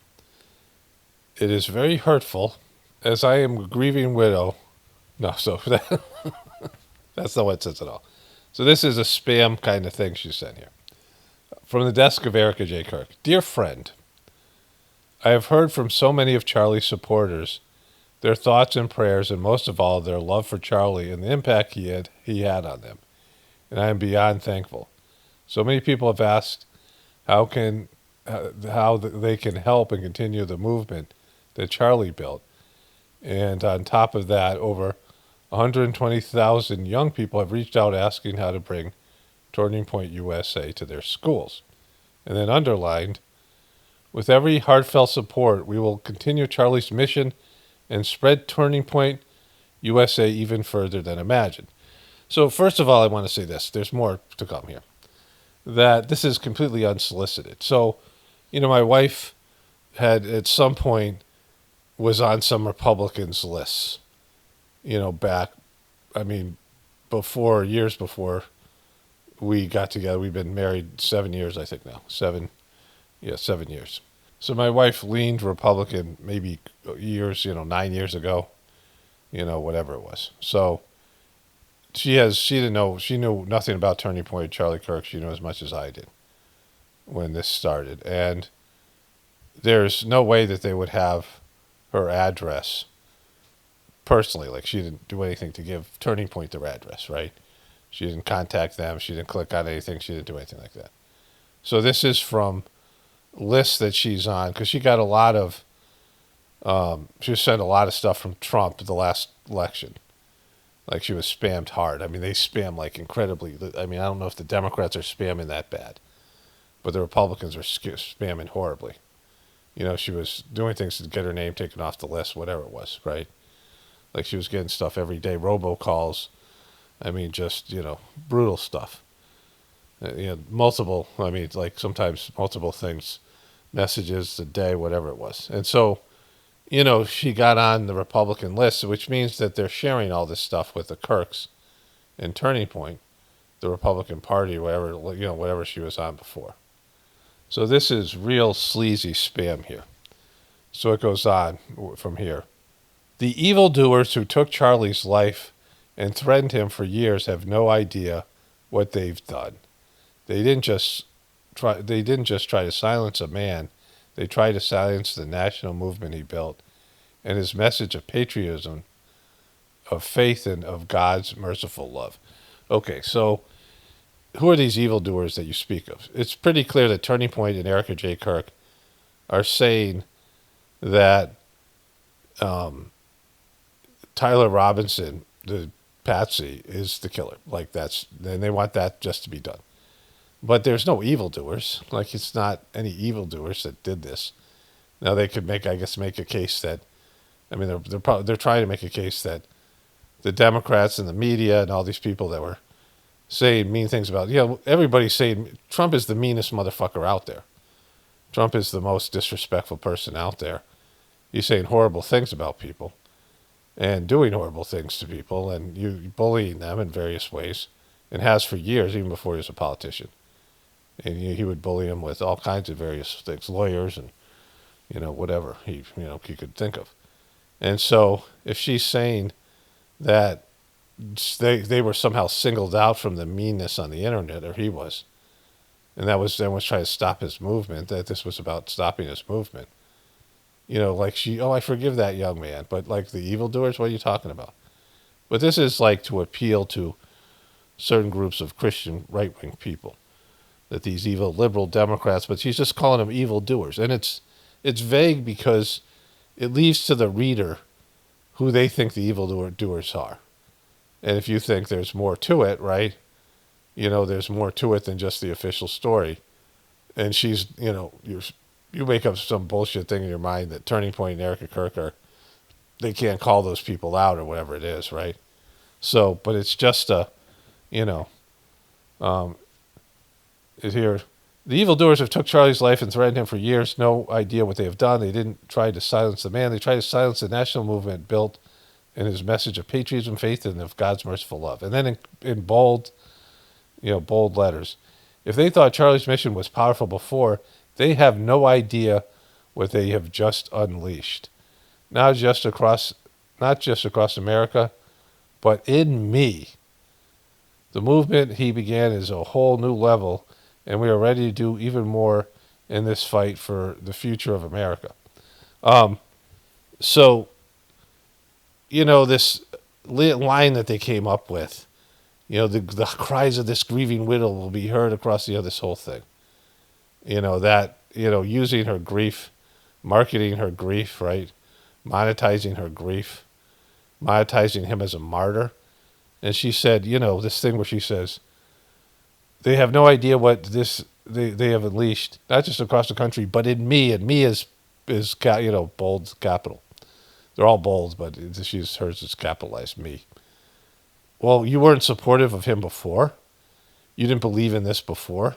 It is very hurtful, as I am a grieving widow. No, so that's not what it says at all. So this is a spam kind of thing she sent here. From the desk of Erika J. Kirk. Dear friend, I have heard from so many of Charlie's supporters their thoughts and prayers, and most of all, their love for Charlie and the impact he had on them. And I am beyond thankful. So many people have asked how they can help and continue the movement that Charlie built. And on top of that, over 120,000 young people have reached out asking how to bring Turning Point USA to their schools. And then underlined, with every heartfelt support, we will continue Charlie's mission and spread Turning Point USA even further than imagined. So first of all, I want to say this. There's more to come here. That this is completely unsolicited. So, my wife had at some point was on some Republicans lists, back, years before we got together. We've been married 7 years, I think now. 7 years. So my wife leaned Republican maybe years, 9 years ago, whatever it was. So she knew nothing about Turning Point, Charlie Kirk. She knew as much as I did when this started. And there's no way that they would have her address personally. Like, she didn't do anything to give Turning Point their address, right? She didn't contact them. She didn't click on anything. She didn't do anything like that. So this is from lists that she's on, because she got a lot of, she was sent a lot of stuff from Trump the last election. Like, she was spammed hard. They spam like incredibly. I don't know if the Democrats are spamming that bad, but the Republicans are spamming horribly. She was doing things to get her name taken off the list, whatever it was, right? Like, she was getting stuff every day, robocalls. Just, brutal stuff. Multiple, like sometimes multiple things, messages a day, whatever it was. And so, she got on the Republican list, which means that they're sharing all this stuff with the Kirks and Turning Point, the Republican Party, whatever she was on before. So this is real sleazy spam here. So it goes on from here. The evildoers who took Charlie's life and threatened him for years have no idea what they've done. They didn't just try to silence a man. They tried to silence the national movement he built and his message of patriotism, of faith, and of God's merciful love. Okay, so who are these evildoers that you speak of? It's pretty clear that Turning Point and Erika J. Kirk are saying that Tyler Robinson, the patsy, is the killer. Like, and they want that just to be done. But there's no evildoers. Like, it's not any evildoers that did this. Now they could make a case that, they're trying to make a case that the Democrats and the media and all these people that were saying mean things about, everybody's saying Trump is the meanest motherfucker out there. Trump is the most disrespectful person out there. He's saying horrible things about people and doing horrible things to people, and you bullying them in various ways, and has for years, even before he was a politician. And he would bully them with all kinds of various things, lawyers and, whatever he could think of. And so if she's saying that they were somehow singled out from the meanness on the internet, or he was, and that was trying to stop his movement, that this was about stopping his movement. I forgive that young man, but like the evildoers, what are you talking about? But this is like to appeal to certain groups of Christian right-wing people, that these evil liberal Democrats, but she's just calling them evildoers. And it's vague because it leaves to the reader who they think the evildoers are. And if you think there's more to it, right? There's more to it than just the official story. And she's, you make up some bullshit thing in your mind that Turning Point and Erika Kirk they can't call those people out or whatever it is, right? So, but it's just here, the evildoers have took Charlie's life and threatened him for years. No idea what they have done. They didn't try to silence the man. They tried to silence the national movement built in his message of patriotism, faith, and of God's merciful love. And then in bold, bold letters. If they thought Charlie's mission was powerful before, they have no idea what they have just unleashed. Not just across America, but in me. The movement he began is a whole new level, and we are ready to do even more in this fight for the future of America. So, this line that they came up with, the cries of this grieving widow will be heard across this whole thing. Using her grief, marketing her grief, right? Monetizing her grief, monetizing him as a martyr. And she said, this thing where she says, they have no idea what they have unleashed, not just across the country, but in me. And me is bold capital. They're all bold, but hers is capitalized, me. Well, you weren't supportive of him before. You didn't believe in this before.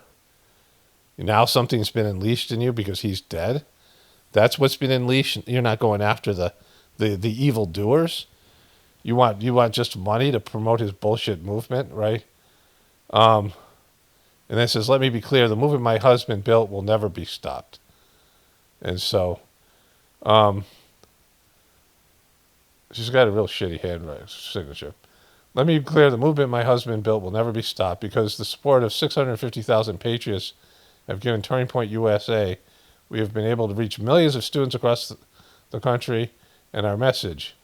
Now something's been unleashed in you because he's dead. That's what's been unleashed. You're not going after the evil doers. You want just money to promote his bullshit movement, right? And then it says, let me be clear, the movement my husband built will never be stopped. And so, she's got a real shitty handwriting signature. Let me be clear, the movement my husband built will never be stopped because the support of 650,000 patriots have given Turning Point USA. We have been able to reach millions of students across the country with our message.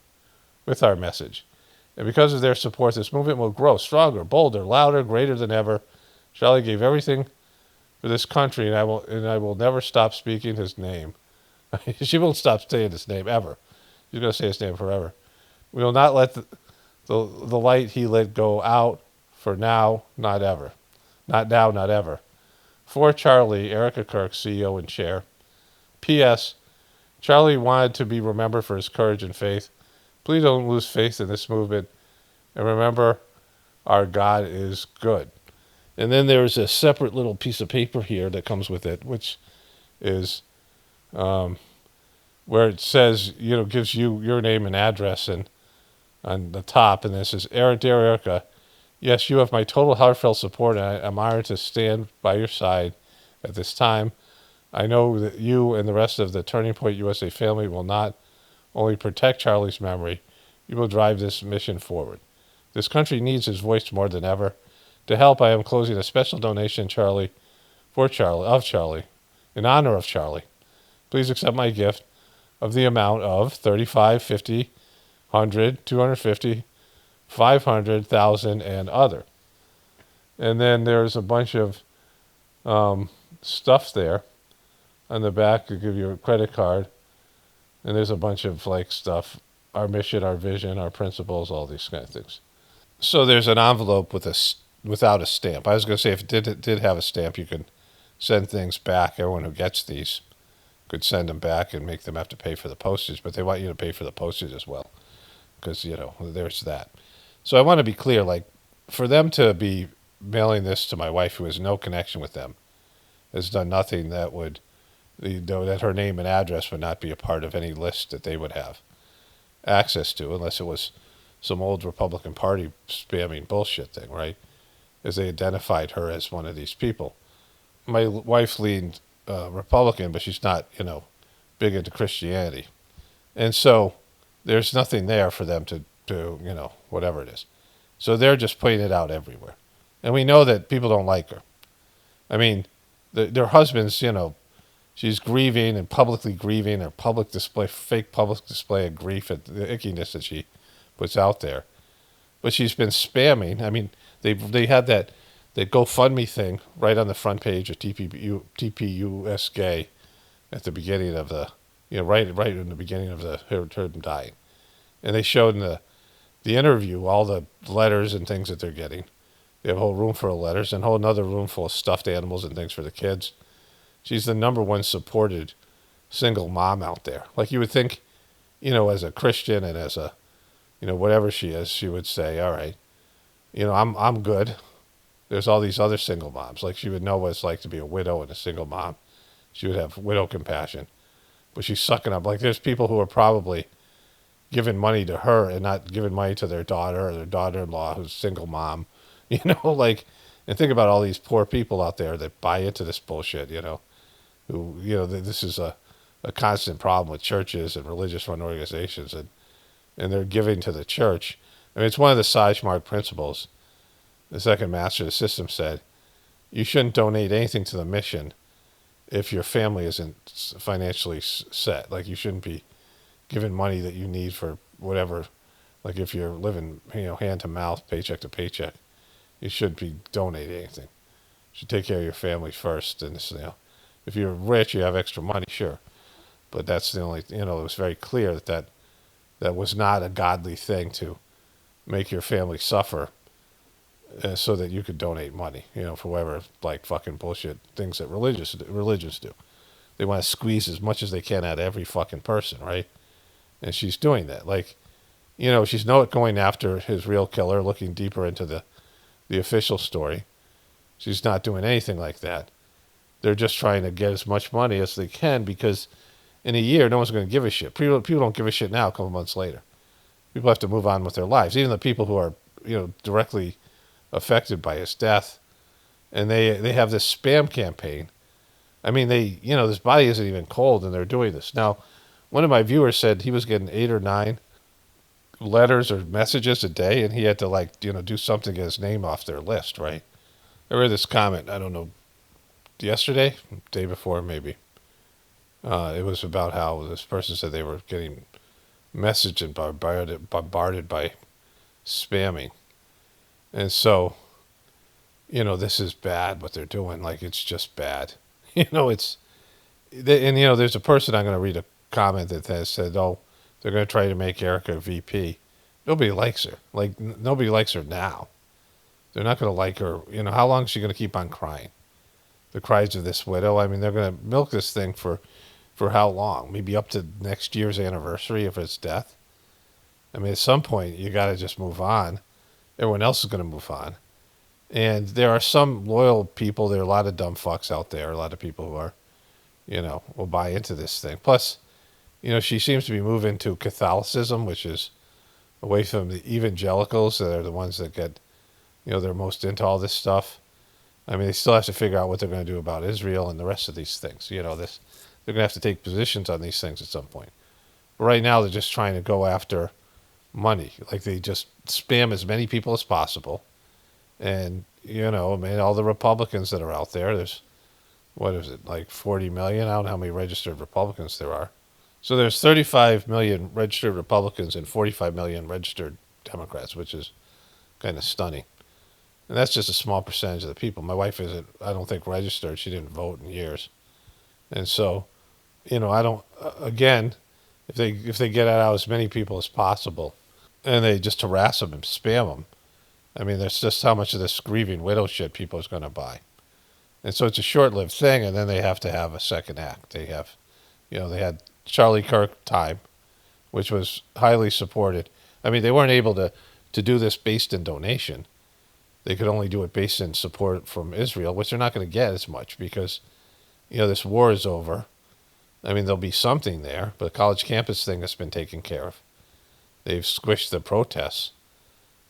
And because of their support, this movement will grow stronger, bolder, louder, greater than ever. Charlie gave everything for this country, and I will never stop speaking his name. She won't stop saying his name ever. She's going to say his name forever. We will not let the light he lit go out for now, not ever. Not now, not ever. For Charlie, Erika Kirk, CEO and Chair. P.S. Charlie wanted to be remembered for his courage and faith. Please don't lose faith in this movement. And remember, our God is good. And then there's a separate little piece of paper here that comes with it, which is where it says, gives you your name and address and on the top. And this is, Dear Erika, yes, you have my total heartfelt support, and I'm honored to stand by your side at this time. I know that you and the rest of the Turning Point USA family will not only protect Charlie's memory, you will drive this mission forward. This country needs his voice more than ever. To help, I am closing a special donation, Charlie, in honor of Charlie. Please accept my gift of the amount of 35, 50, 100, 250, 500,000, and other. And then there's a bunch of stuff there on the back to give you a credit card. And there's a bunch of stuff, our mission, our vision, our principles, all these kind of things. So there's an envelope without a stamp. I was going to say if it did have a stamp, you could send things back. Everyone who gets these could send them back and make them have to pay for the postage, but they want you to pay for the postage as well because, there's that. So I want to be clear, for them to be mailing this to my wife, who has no connection with them, has done nothing that would, that her name and address would not be a part of any list that they would have access to, unless it was some old Republican Party spamming bullshit thing, right? As they identified her as one of these people. My wife leaned Republican, but she's not, big into Christianity. And so there's nothing there for them to whatever it is. So they're just putting it out everywhere. And we know that people don't like her. I mean, their husbands, she's grieving and publicly grieving, or fake public display of grief at the ickiness that she puts out there. But she's been spamming. I mean, they had that GoFundMe thing right on the front page of TPUS Gay at the beginning of the, right in the beginning of her dying. And they showed in the interview all the letters and things that they're getting. They have a whole room full of letters and a whole another room full of stuffed animals and things for the kids. She's the number one supported single mom out there. Like you would think, as a Christian and as a, whatever she is, she would say, all right, I'm good. There's all these other single moms. Like she would know what it's like to be a widow and a single mom. She would have widow compassion. But she's sucking up. Like there's people who are probably giving money to her and not giving money to their daughter or their daughter-in-law who's a single mom, like, and think about all these poor people out there that buy into this bullshit, who, this is a constant problem with churches and religious run organizations, and they're giving to the church. I mean, it's one of the Sajmark principles. The second master of the system said, you shouldn't donate anything to the mission if your family isn't financially set. Like, you shouldn't be giving money that you need for whatever. Like, if you're living, hand to mouth, paycheck to paycheck, you shouldn't be donating anything. You should take care of your family first. And, if you're rich, you have extra money, sure. But that's the only, it was very clear that was not a godly thing to make your family suffer so that you could donate money, for whatever, like, fucking bullshit things that religious do. They want to squeeze as much as they can out of every fucking person, right? And she's doing that. Like, she's not going after his real killer, looking deeper into the official story. She's not doing anything like that. They're just trying to get as much money as they can because in a year, no one's going to give a shit. People don't give a shit now a couple months later. People have to move on with their lives. Even the people who are, directly affected by his death. And they have this spam campaign. I mean, this body isn't even cold and they're doing this. Now, one of my viewers said he was getting 8 or 9 letters or messages a day and he had to do something to get his name off their list, right? I read this comment, I don't know, yesterday, day before maybe. It was about how this person said they were getting messaged and bombarded by spamming. And so, this is bad what they're doing. Like, it's just bad. There's a person, I'm going to read a comment that has said, oh, they're going to try to make Erika VP. Nobody likes her. Like, nobody likes her now. They're not going to like her. How long is she going to keep on crying? The cries of this widow. I mean, they're going to milk this thing for how long? Maybe up to next year's anniversary of his death. I mean, at some point, you got to just move on. Everyone else is going to move on. And there are some loyal people. There are a lot of dumb fucks out there. A lot of people who are, will buy into this thing. Plus, she seems to be moving to Catholicism, which is away from the evangelicals that are the ones that get, they're most into all this stuff. I mean, they still have to figure out what they're going to do about Israel and the rest of these things. They're going to have to take positions on these things at some point. But right now, they're just trying to go after money. Like, they just spam as many people as possible. And, all the Republicans that are out there, there's, what is it, like 40 million? I don't know how many registered Republicans there are. So there's 35 million registered Republicans and 45 million registered Democrats, which is kind of stunning. And that's just a small percentage of the people. My wife isn't, I don't think, registered. She didn't vote in years. And so, I don't, again, if they get out as many people as possible and they just harass them and spam them, I mean, there's just how much of this grieving widow shit people is going to buy. And so it's a short-lived thing, and then they have to have a second act. They have, they had Charlie Kirk time, which was highly supported. I mean, they weren't able to do this based in donation. They could only do it based in support from Israel, which they're not going to get as much because, this war is over. I mean, there'll be something there, but the college campus thing has been taken care of. They've squished the protests.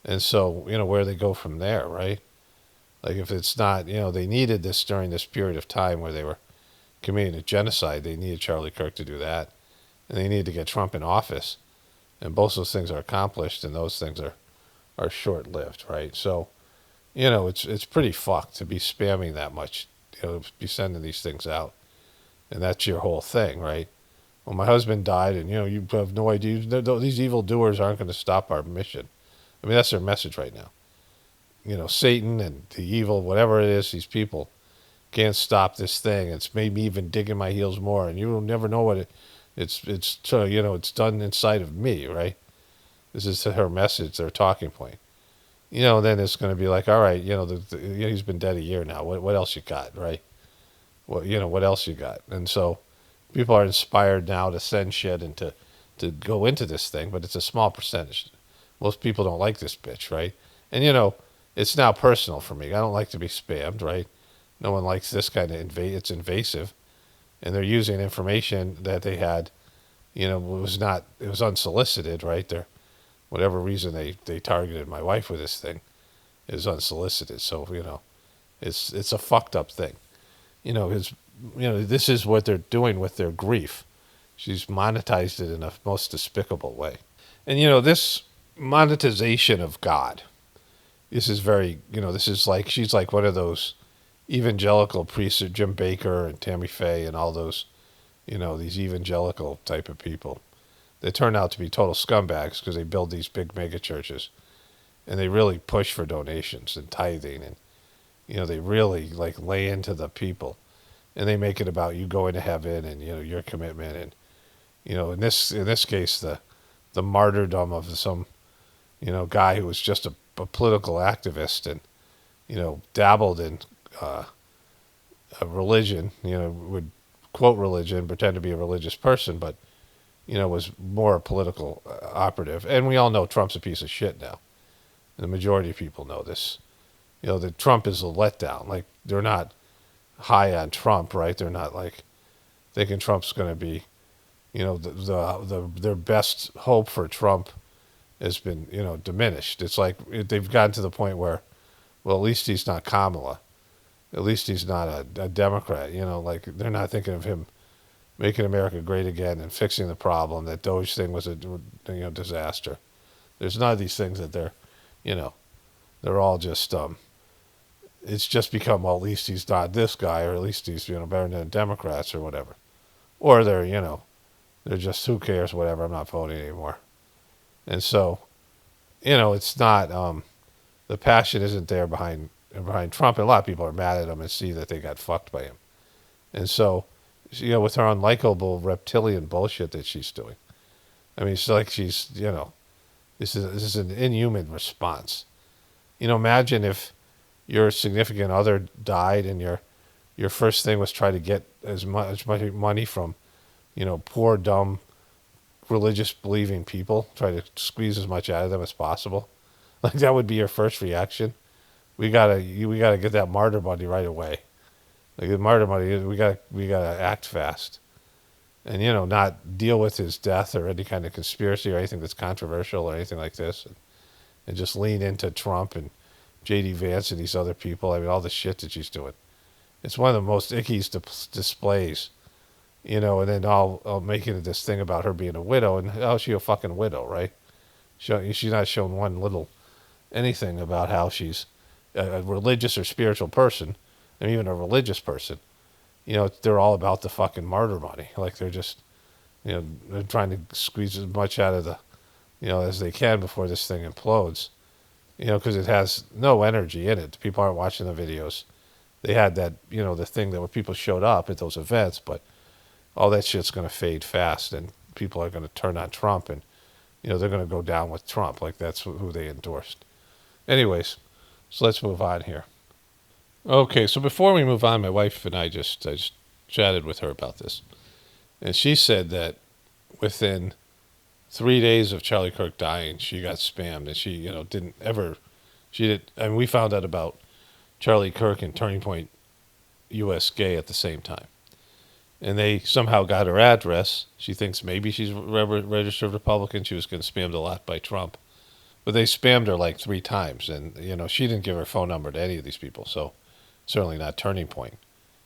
And so, where they go from there, right? Like, if it's not, they needed this during this period of time where they were committing a genocide. They needed Charlie Kirk to do that. And they needed to get Trump in office. And both those things are accomplished, and those things are short-lived, right? So, it's pretty fucked to be spamming that much, to be sending these things out. And that's your whole thing, right? Well, my husband died, and, you have no idea. These evildoers aren't going to stop our mission. I mean, that's their message right now. Satan and the evil, whatever it is, these people can't stop this thing. It's made me even dig in my heels more, and you will never know what it's done inside of me, right? This is her message, their talking point. Then it's going to be like, all right, he's been dead a year now. What else you got, right? What else you got? And so people are inspired now to send shit and to go into this thing, but it's a small percentage. Most people don't like this bitch, right? And, it's now personal for me. I don't like to be spammed, right? No one likes this kind of it's invasive. And they're using information that they had, it was unsolicited, right? Whatever reason they targeted my wife with this thing is unsolicited. So, it's a fucked up thing. This is what they're doing with their grief. She's monetized it in a most despicable way. And, this monetization of God, this is very, this is like, she's like one of those evangelical priests, Jim Baker and Tammy Faye and all those, these evangelical type of people. They turn out to be total scumbags because they build these big mega churches and they really push for donations and tithing, and they really like lay into the people, and they make it about you going to heaven and your commitment, and in this case the martyrdom of some guy who was just a political activist and dabbled in a religion, would quote religion, pretend to be a religious person, but was more a political operative. And we all know Trump's a piece of shit now. The majority of people know this. That Trump is a letdown. Like, they're not high on Trump, right? They're not like thinking Trump's going to be, their best hope for Trump has been, diminished. It's like they've gotten to the point where, well, at least he's not Kamala. At least he's not a Democrat. Like, they're not thinking of him making America great again and fixing the problem. That Doge thing was a disaster. There's none of these things that they're all just it's just become, well, at least he's not this guy, or at least he's better than the Democrats or whatever, or they're just, who cares, whatever, I'm not voting anymore. And so it's not the passion isn't there behind Trump, and a lot of people are mad at him and see that they got fucked by him. And so with her unlikable reptilian bullshit that she's doing, I mean, it's like she's this is an inhuman response. Imagine if your significant other died and your first thing was try to get as much money from, poor, dumb, religious believing people, try to squeeze as much out of them as possible. Like, that would be your first reaction. We gotta get that martyr money right away. Like, the martyr money, we gotta act fast, and not deal with his death or any kind of conspiracy or anything that's controversial or anything like this, and just lean into Trump and J.D. Vance and these other people. I mean, all the shit that she's doing. It's one of the most ickiest displays, and then all making this thing about her being a widow, and how's she a fucking widow, right? She's not shown one little anything about how she's a religious or spiritual person, and even a religious person. They're all about the fucking martyr money. Like, they're just, they're trying to squeeze as much out of the, as they can before this thing implodes. Because it has no energy in it. People aren't watching the videos. They had that, the thing that when people showed up at those events, but all that shit's going to fade fast, and people are going to turn on Trump, and, they're going to go down with Trump. Like, that's who they endorsed. Anyways, so let's move on here. Okay, so before we move on, my wife and I just chatted with her about this. And she said that within 3 days of Charlie Kirk dying, she got spammed, and she, we found out about Charlie Kirk and Turning Point US Gay at the same time. And they somehow got her address. She thinks maybe she's registered Republican. She was getting spammed a lot by Trump. But they spammed her like 3 times, and, she didn't give her phone number to any of these people, so certainly not Turning Point.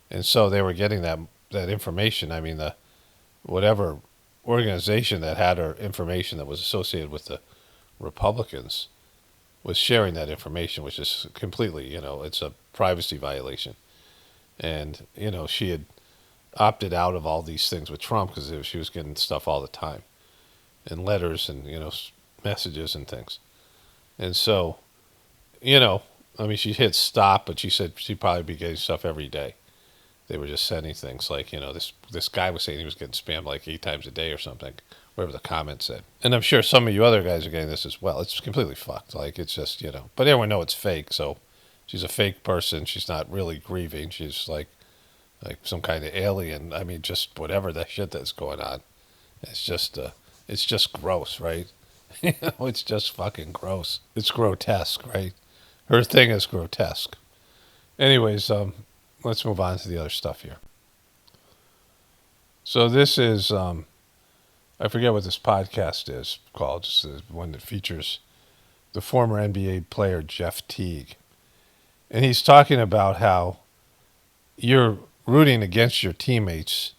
And so they were getting that information. I mean, the whatever organization that had her information that was associated with the Republicans was sharing that information, which is completely, it's a privacy violation. And, she had opted out of all these things with Trump because she was getting stuff all the time, and letters and, messages and things. And so, she hit stop, but she said she'd probably be getting stuff every day. They were just sending things like, this guy was saying he was getting spammed like 8 times a day or something, whatever the comment said. And I'm sure some of you other guys are getting this as well. It's completely fucked. Like, it's just, but everyone knows it's fake. So she's a fake person. She's not really grieving. She's like some kind of alien. I mean, just whatever that shit that's going on. It's just gross, right? It's just fucking gross. It's grotesque, right? Her thing is grotesque. Anyways, let's move on to the other stuff here. So this is I forget what this podcast is called. It's the one that features the former NBA player Jeff Teague. And he's talking about how you're rooting against your teammates.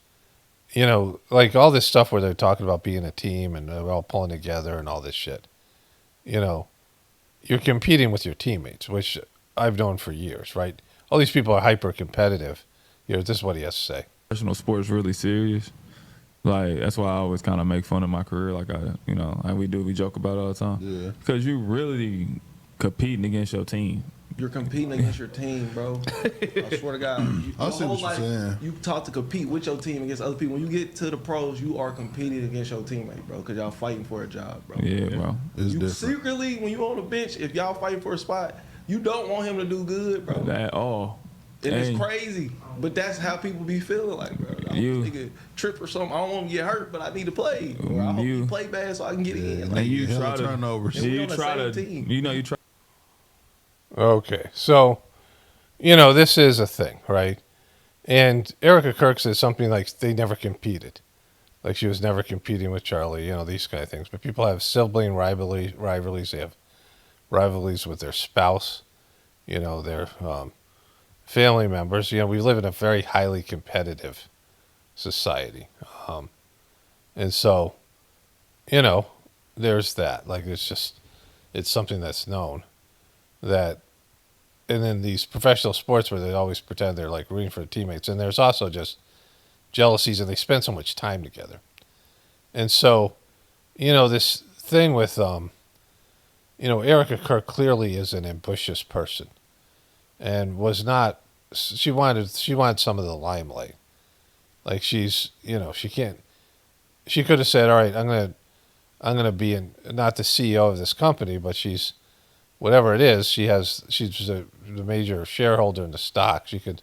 You know, like all this stuff where they're talking about being a team and they're all pulling together and all this shit. You know, you're competing with your teammates, which I've known for years, right? All these people are hyper competitive. Here, this is what he has to say. Professional sports really serious. Like, that's why I always kind of make fun of my career. Like, like we joke about it all the time. Yeah. Because you really competing against your team. You're competing against your team, bro. I swear to God. I see what you're saying. You taught to compete with your team against other people. When you get to the pros, you are competing against your teammate, bro, because y'all fighting for a job, bro. Yeah, bro. It's You different. secretly, when you on the bench, if y'all fighting for a spot, you don't want him to do good, bro. At all. And Hey. it's crazy, but that's how people be feeling like, bro. I You- don't nigga trip or something. I don't want to get hurt, but I need to play. Or I hope You- you play bad so I can get in. And Like, you hella try to turnovers. And we You on the try same to. team. You try. Okay, so, you know, this is a thing, right? And Erika Kirk says something like they never competed. Like she was never competing with Charlie, you know, these kind of things. But people have sibling rivalries. They have rivalries with their spouse, you know, their family members. You know, we live in a very highly competitive society. And so, you know, there's that. Like, it's something that's known that, and then these professional sports where they always pretend they're like rooting for their teammates. And there's also just jealousies, and they spend so much time together. And so, you know, this thing with, you know, Erika Kirk clearly is an ambitious person and was not, she wanted some of the limelight. Like she's, you know, she could have said, all right, I'm going to be not the CEO of this company, but she's, whatever it is, she's the major shareholder in the stock. She could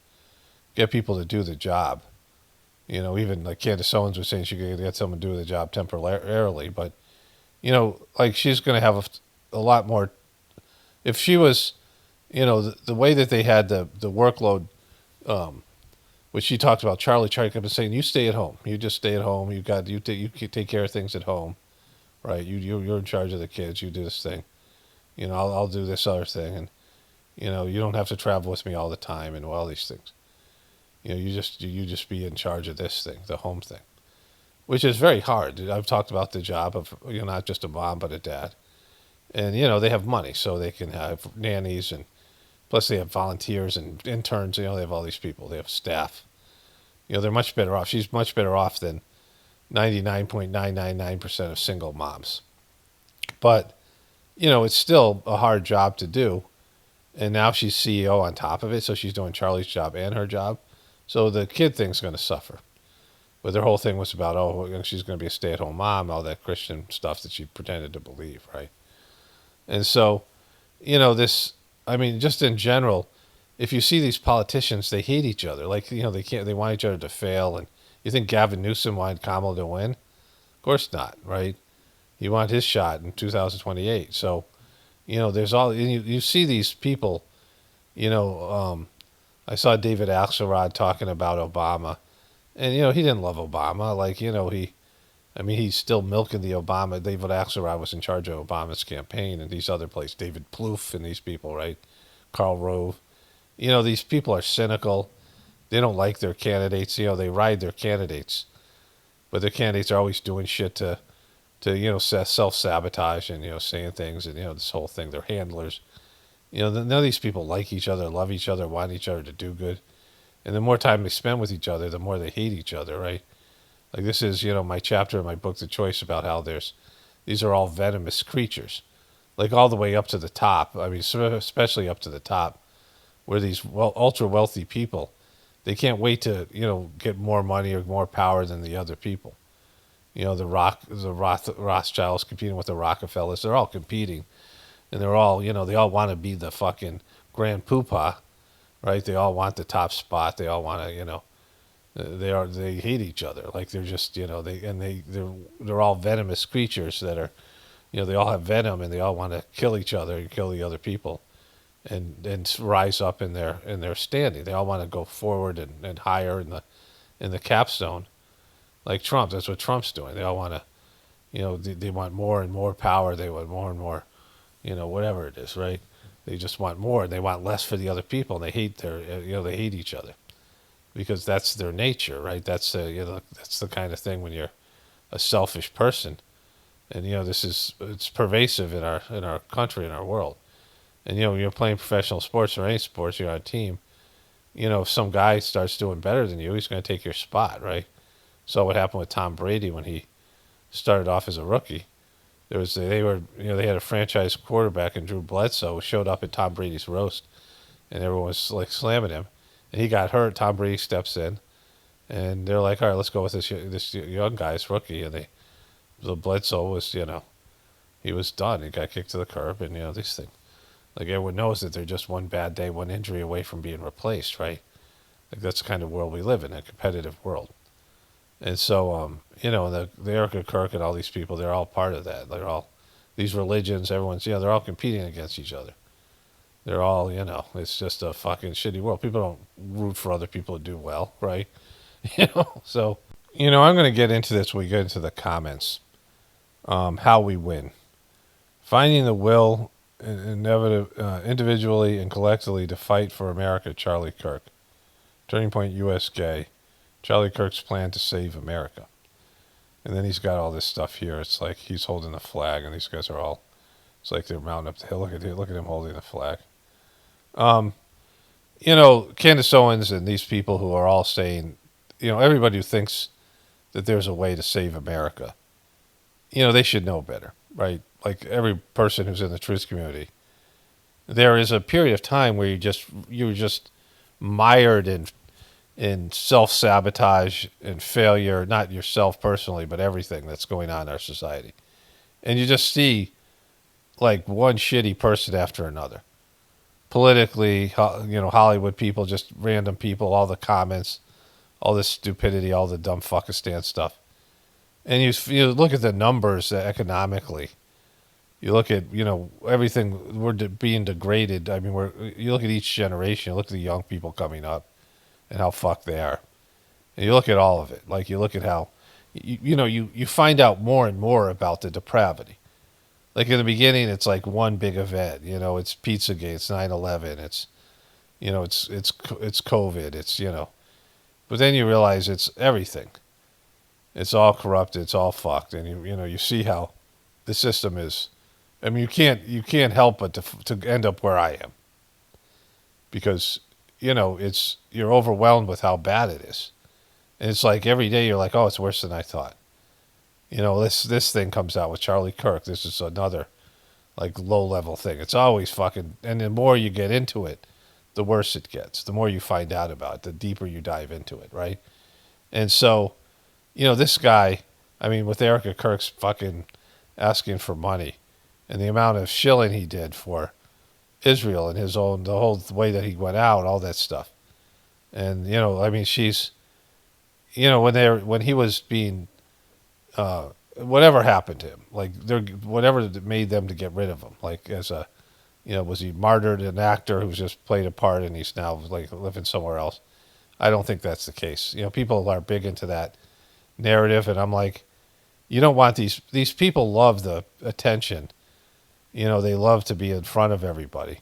get people to do the job. You know, even like Candace Owens was saying she could get someone to do the job temporarily. But, you know, like she's going to have a lot more. If she was, you know, the way that they had the workload, which she talked about, Charlie kept saying, you stay at home. You just stay at home. You take care of things at home, right? You're in charge of the kids. You do this thing. You know, I'll do this other thing, and you know, you don't have to travel with me all the time, and all these things. You know, you just be in charge of this thing, the home thing, which is very hard. I've talked about the job of, you know, not just a mom but a dad, and you know they have money, so they can have nannies, and plus they have volunteers and interns. You know, they have all these people. They have staff. You know, they're much better off. She's much better off than 99.999% of single moms, but. You know, it's still a hard job to do. And now she's CEO on top of it, so she's doing Charlie's job and her job. So the kid thing's going to suffer. But their whole thing was about, she's going to be a stay-at-home mom, all that Christian stuff that she pretended to believe, right? And so, you know, just in general, if you see these politicians, they hate each other. Like, you know, they want each other to fail. And you think Gavin Newsom wanted Kamala to win? Of course not, right? He wanted his shot in 2028. So, you know, there's all, you see these people, you know, I saw David Axelrod talking about Obama, and, you know, he didn't love Obama. Like, you know, he's still milking the Obama. David Axelrod was in charge of Obama's campaign and these other places, David Plouffe and these people, right? Karl Rove. You know, these people are cynical. They don't like their candidates. You know, they ride their candidates, but their candidates are always doing shit to you know, self-sabotage and, you know, saying things and, you know, this whole thing. They're handlers. You know, none of these people like each other, love each other, want each other to do good. And the more time they spend with each other, the more they hate each other, right? Like this is, you know, my chapter in my book, The Choice, about how these are all venomous creatures. Like all the way up to the top. I mean, especially up to the top, where these ultra-wealthy people, they can't wait to, you know, get more money or more power than the other people. You know, the Rothschilds competing with the Rockefellers. They're all competing. And they're all, you know, they all want to be the fucking grand poobah, right? They all want the top spot. They all want to, you know, they hate each other. Like they're just, you know, they're all venomous creatures that are, you know, they all have venom and they all want to kill each other and kill the other people and rise up in their standing. They all want to go forward and higher in the capstone. Like Trump, that's what Trump's doing. They all want to They want more and more power. They want more and more, whatever it is, right? They just want more. They want less for the other people. And they hate they hate each other because that's their nature, right? That's that's the kind of thing when you're a selfish person. And it's pervasive in our country, in our world. And when you're playing professional sports or any sports, you're on a team. If some guy starts doing better than you, he's going to take your spot, right? So what happened with Tom Brady when he started off as a rookie? They had a franchise quarterback in Drew Bledsoe who showed up at Tom Brady's roast, and everyone was like slamming him, and he got hurt. Tom Brady steps in, and they're like, all right, let's go with this young guy's rookie, and the Bledsoe was he was done. He got kicked to the curb, and these things. Like everyone knows that they're just one bad day, one injury away from being replaced, right? Like that's the kind of world we live in, a competitive world. And so, the Erika, Kirk, and all these people, they're all part of that. They're all these religions. Everyone's, they're all competing against each other. They're all, it's just a fucking shitty world. People don't root for other people to do well, right? So, I'm going to get into this when we get into the comments. How we win. Finding the will individually and collectively to fight for America, Charlie Kirk. Turning Point U.S. Gay. Charlie Kirk's plan to save America. And then he's got all this stuff here. It's like he's holding the flag, and these guys are all, it's like they're mounting up the hill. Look at him holding the flag. Candace Owens and these people who are all saying, everybody who thinks that there's a way to save America, they should know better, right? Like every person who's in the truth community, there is a period of time where you're just mired in self-sabotage and failure, not yourself personally, but everything that's going on in our society. And you just see like one shitty person after another. Politically, Hollywood people, just random people, all the comments, all this stupidity, all the dumb fuckistan stuff. And you look at the numbers economically. You look at, everything, we're being degraded. I mean, you look at each generation, you look at the young people coming up and how fucked they are. And you look at all of it. Like you look at how, you find out more and more about the depravity. Like in the beginning, it's like one big event. It's Pizzagate, it's 9/11, it's COVID, it's But then you realize it's everything. It's all corrupted, it's all fucked, and you see how the system is. I mean, you can't help but to end up where I am, because you're overwhelmed with how bad it is, and it's like every day you're like, oh, it's worse than I thought. This thing comes out with Charlie Kirk. This is another like low level thing. It's always fucking, and the more you get into it, the worse it gets. The more you find out about it, the deeper you dive into it, right? And so, this guy, I mean, with Erika Kirk's fucking asking for money, and the amount of shilling he did for Israel and the whole way that he went out, all that stuff. And, I mean, she's, when he was being, whatever happened to him, like whatever made them to get rid of him, like as a, was he martyred, an actor who's just played a part and he's now like living somewhere else? I don't think that's the case. People are big into that narrative, and I'm like, you don't want these people love the attention. They love to be in front of everybody,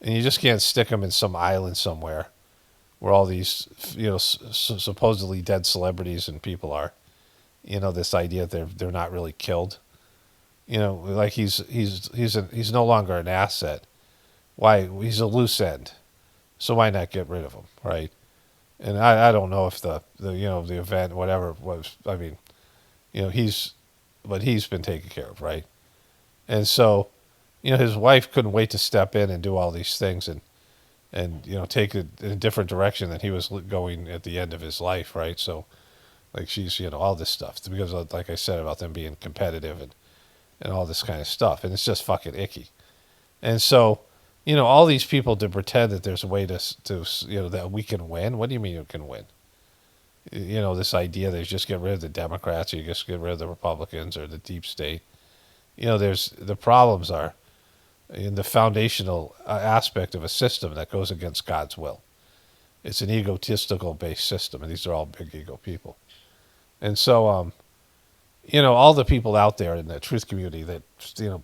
and you just can't stick them in some island somewhere where all these, supposedly dead celebrities and people are. This idea that they're not really killed. Like he's no longer an asset. Why? He's a loose end. So why not get rid of him, right? And I don't know if the event, whatever it was, I mean, he's been taken care of, right? And so, his wife couldn't wait to step in and do all these things and take it in a different direction than he was going at the end of his life, right? So, like she's, all this stuff, because like I said about them being competitive and all this kind of stuff, and it's just fucking icky. And so, all these people to pretend that there's a way to that we can win. What do you mean you can win? This idea that you just get rid of the Democrats, or you just get rid of the Republicans or the deep state. There's the problems are in the foundational aspect of a system that goes against God's will. It's an egotistical based system, and these are all big ego people. And so, all the people out there in the truth community that,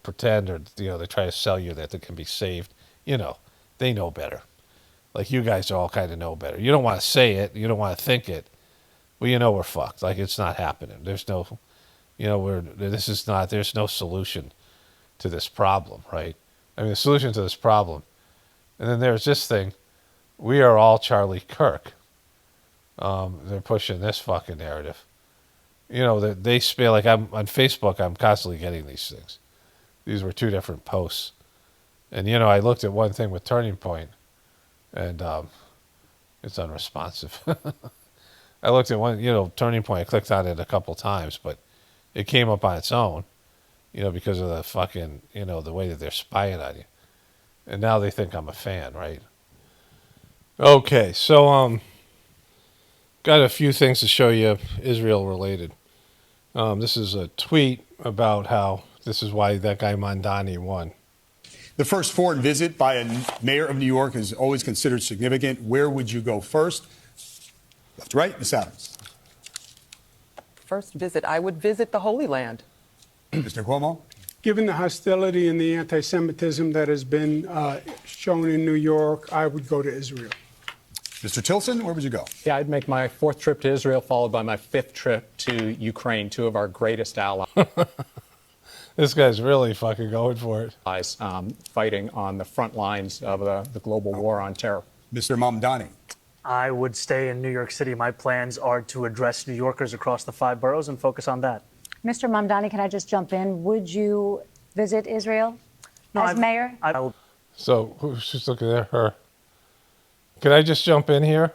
pretend or, they try to sell you that they can be saved, they know better. Like, you guys all kind of know better. You don't want to say it. You don't want to think it. Well, we're fucked. Like, it's not happening. There's no, there's no solution to this problem, right? I mean, the solution to this problem. And then there's this thing. We are all Charlie Kirk. They're pushing this fucking narrative. They spell, like, I'm on Facebook, I'm constantly getting these things. These were 2 different posts. And, I looked at one thing with Turning Point, and it's unresponsive. I looked at one, Turning Point, I clicked on it a couple times, but it came up on its own, because of the fucking, the way that they're spying on you. And now they think I'm a fan, right? Okay, so, got a few things to show you Israel related. This is a tweet about how this is why that guy Mondani won. The first foreign visit by a mayor of New York is always considered significant. Where would you go first? Left to right, Ms. Adams. First visit, I would visit the Holy Land. Mr. Cuomo. Given the hostility and the anti-Semitism that has been shown in New York, I would go to Israel. Mr. Tilson, where would you go? Yeah, I'd make my 4th trip to Israel, followed by my 5th trip to Ukraine, 2 of our greatest allies. This guy's really fucking going for it. Fighting on the front lines of the global war on terror. Mr. Mamdani. I would stay in New York City. My plans are to address New Yorkers across the 5 boroughs and focus on that. Mr. Mamdani, can I just jump in? Would you visit Israel as mayor? So who's just looking at her? Can I just jump in here?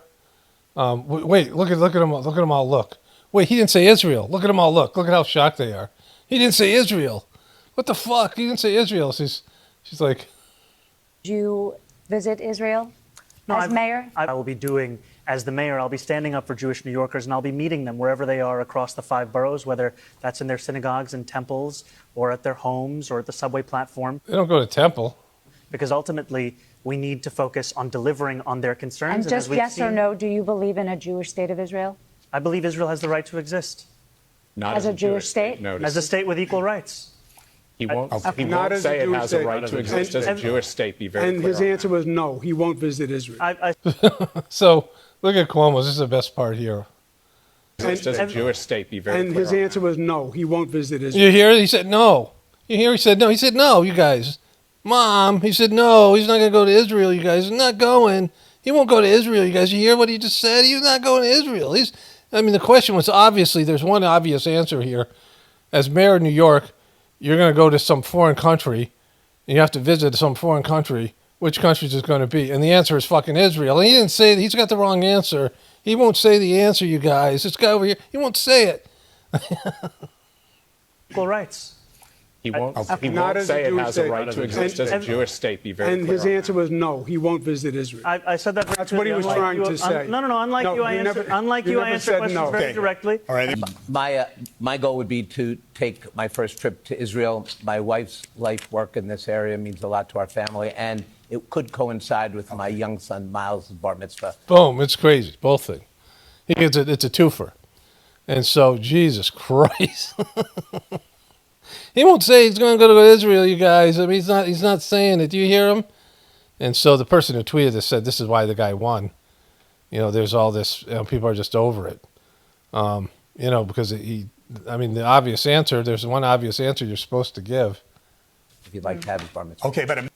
Wait, look at them. Look at them all. Look. Wait, he didn't say Israel. Look at them all. Look at how shocked they are. He didn't say Israel. What the fuck? He didn't say Israel. She's like. Would you visit Israel as mayor? I will be doing, as the mayor, I'll be standing up for Jewish New Yorkers, and I'll be meeting them wherever they are across the 5 boroughs, whether that's in their synagogues and temples or at their homes or at the subway platform. They don't go to temple. Because ultimately, we need to focus on delivering on their concerns. And just yes or no, do you believe in a Jewish state of Israel? I believe Israel has the right to exist. Not as a Jewish state? As a state with equal rights. He won't say it has a right to exist as a Jewish state. Be very clear. And his answer was no, he won't visit Israel. So look at Cuomo. This is the best part here. Just as a Jewish state. Be very clear. And his answer was no, he won't visit Israel. You hear it? He said no. You hear? He said no. He said no. You guys, Mom. He said no. He's not going to go to Israel. You guys, he's not going. He won't go to Israel. You guys, you hear what he just said? He's not going to Israel. The question was obviously there's one obvious answer here. As mayor of New York, you're going to go to some foreign country, and you have to visit some foreign country. Which country is it going to be? And the answer is fucking Israel. And he didn't say it. He's got the wrong answer. He won't say the answer, you guys. This guy over here, he won't say it. Equal rights. He won't say it has a right to exist as a Jewish state. Be very clear. And his answer was no, he won't visit Israel. I said that. That's what he was trying to say. No. Unlike you, I answer questions very directly. All right. My goal would be to take my first trip to Israel. My wife's life work in this area means a lot to our family, and it could coincide with my young son Miles' bar mitzvah. Boom! It's crazy. Both things. It's a twofer, and so Jesus Christ. He won't say he's going to go to Israel, you guys. He's not saying it. Do you hear him? And so the person who tweeted this said, this is why the guy won. There's all this, people are just over it. Because the obvious answer, there's one obvious answer you're supposed to give. If you'd like to have his bar mitzvah. Okay, but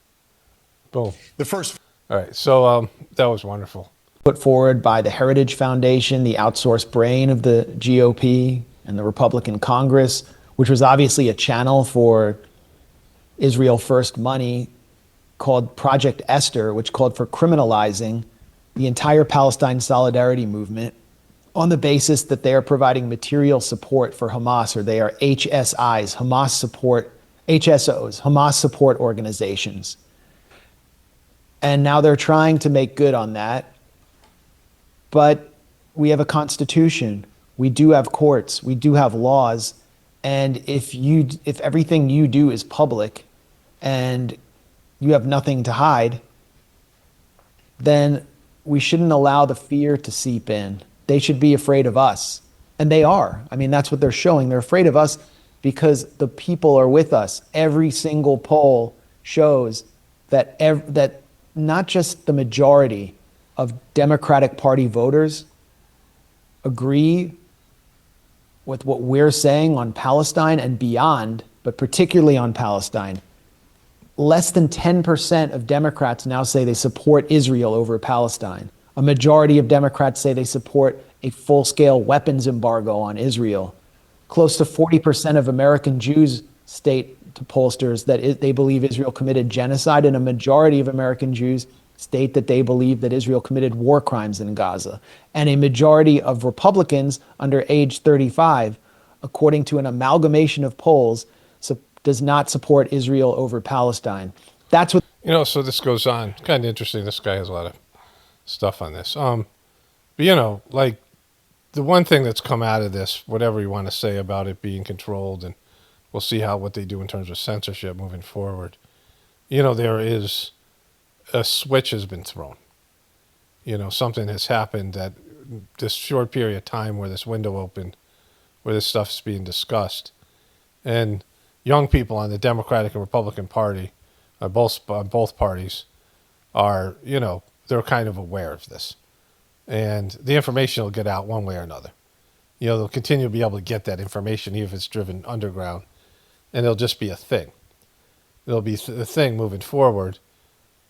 boom. The first. All right. So that was wonderful. Put forward by the Heritage Foundation, the outsourced brain of the GOP and the Republican Congress, which was obviously a channel for Israel First money, called Project Esther, which called for criminalizing the entire Palestine solidarity movement on the basis that they are providing material support for Hamas, or they are HSIs, HSOs, Hamas support organizations. And now they're trying to make good on that. But we have a constitution, we do have courts, we do have laws. And if everything you do is public and you have nothing to hide, then we shouldn't allow the fear to seep in. They should be afraid of us. And they are. I mean, that's what they're showing. They're afraid of us because the people are with us. Every single poll shows that that not just the majority of Democratic Party voters agree with what we're saying on Palestine and beyond, but particularly on Palestine. Less than 10% of Democrats now say they support Israel over Palestine. A majority of Democrats say they support a full-scale weapons embargo on Israel. Close to 40% of American Jews state to pollsters that they believe Israel committed genocide, and a majority of American Jews state that they believe that Israel committed war crimes in Gaza. And a majority of Republicans under age 35, according to an amalgamation of polls, does not support Israel over Palestine. That's what... So this goes on. Kind of interesting. This guy has a lot of stuff on this. But, like, the one thing that's come out of this, whatever you want to say about it being controlled, and we'll see what they do in terms of censorship moving forward. There is a switch has been thrown. Something has happened that this short period of time where this window opened, where this stuff's being discussed, and young people on the Democratic and Republican Party, both parties, are they're kind of aware of this, and the information will get out one way or another. They'll continue to be able to get that information even if it's driven underground, and it'll just be a thing. It'll be a thing moving forward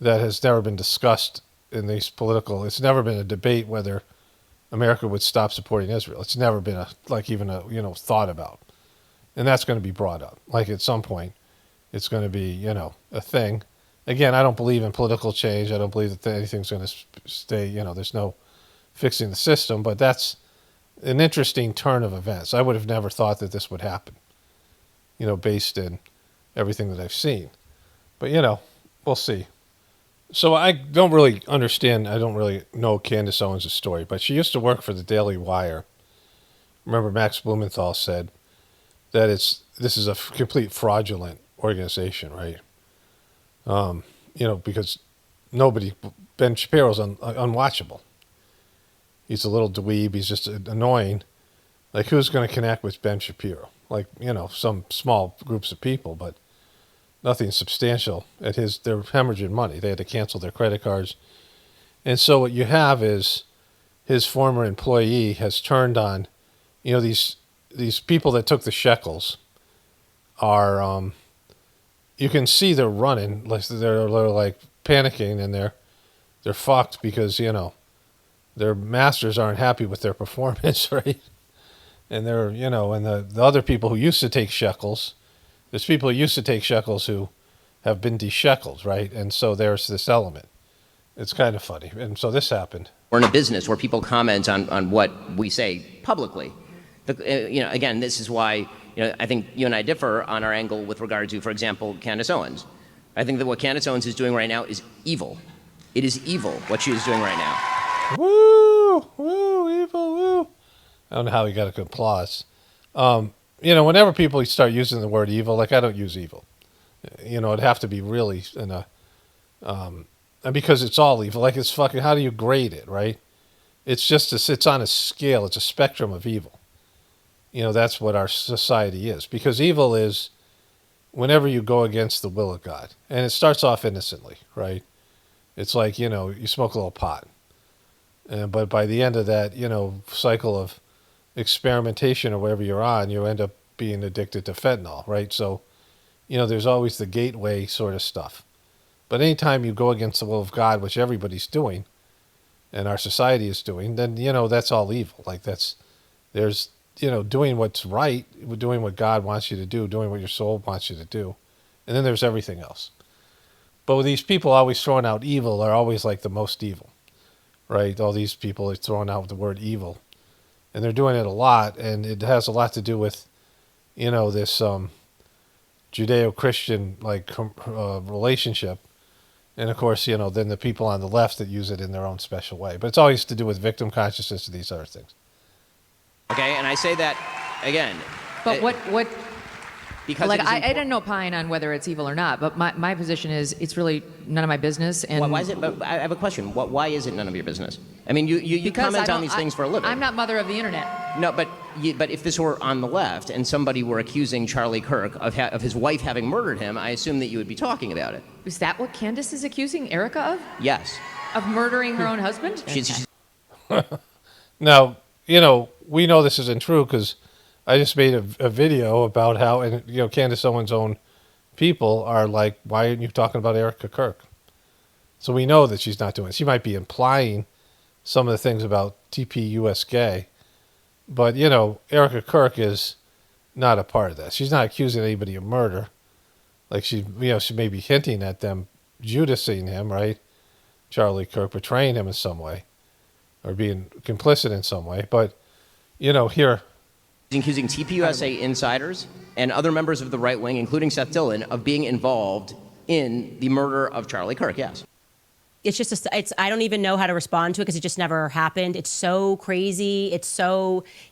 that has never been discussed in these political. It's never been a debate whether America would stop supporting Israel. It's never been even a thought about, and that's going to be brought up. Like at some point, it's going to be a thing. Again, I don't believe in political change. I don't believe that anything's going to stay. There's no fixing the system, but that's an interesting turn of events. I would have never thought that this would happen. Based in everything that I've seen, but we'll see. So I don't really understand. I don't really know Candace Owens' story, but she used to work for the Daily Wire. Remember, Max Blumenthal said that this is a complete fraudulent organization, right? Because Ben Shapiro's unwatchable. He's a little dweeb. He's just annoying. Like, who's going to connect with Ben Shapiro? Like, some small groups of people, but nothing substantial. They're hemorrhaging money. They had to cancel their credit cards. And so what you have is his former employee has turned on, these people that took the shekels are, you can see they're running, like they're like panicking, and they're fucked because, their masters aren't happy with their performance, right? And they're, and the other people who used to take shekels, there's people who used to take shekels who have been de-shekels, right? And so there's this element. It's kind of funny. And so this happened. We're in a business where people comment on what we say publicly. Again, this is why, I think you and I differ on our angle with regard to, for example, Candace Owens. I think that what Candace Owens is doing right now is evil. It is evil what she is doing right now. Woo! Woo! Evil! Woo! I don't know how he got a good applause. Whenever people start using the word evil, like I don't use evil. It'd have to be really and because it's all evil. Like it's fucking. How do you grade it, right? It's just it's on a scale. It's a spectrum of evil. That's what our society is. Because evil is whenever you go against the will of God, and it starts off innocently, right? It's like you smoke a little pot, but by the end of that cycle of experimentation or whatever you're on, you end up being addicted to fentanyl, right? So, there's always the gateway sort of stuff. But anytime you go against the will of God, which everybody's doing, and our society is doing, then, that's all evil. Like there's doing what's right, doing what God wants you to do, doing what your soul wants you to do. And then there's everything else. But with these people always throwing out evil are always like the most evil, right? All these people are throwing out the word evil. And they're doing it a lot, and it has a lot to do with, this Judeo-Christian relationship, and of course, then the people on the left that use it in their own special way. But it's always to do with victim consciousness and these other things. Okay, and I say that again. But what Because like, it is I don't opine on whether it's evil or not, but my position is it's really none of my business. And why is it? But I have a question. Why is it none of your business? I mean, you because comment on these things for a living. I'm not mother of the internet. No, but if this were on the left and somebody were accusing Charlie Kirk of his wife having murdered him, I assume that you would be talking about it. Is that what Candace is accusing Erika of? Yes. Of murdering her own husband? She's Now, we know this isn't true because I just made a video about how, and Candace Owens' own people are like, why aren't you talking about Erika Kirk? So we know that she's not doing it. She might be implying some of the things about TPUS gay, but Erika Kirk is not a part of that. She's not accusing anybody of murder. Like she may be hinting at them Judasing him, right? Charlie Kirk betraying him in some way, or being complicit in some way. But here. accusing TPUSA insiders and other members of the right wing, including Seth Dillon, of being involved in the murder of Charlie Kirk. Yes. It's just, I don't even know how to respond to it because it just never happened. It's so crazy.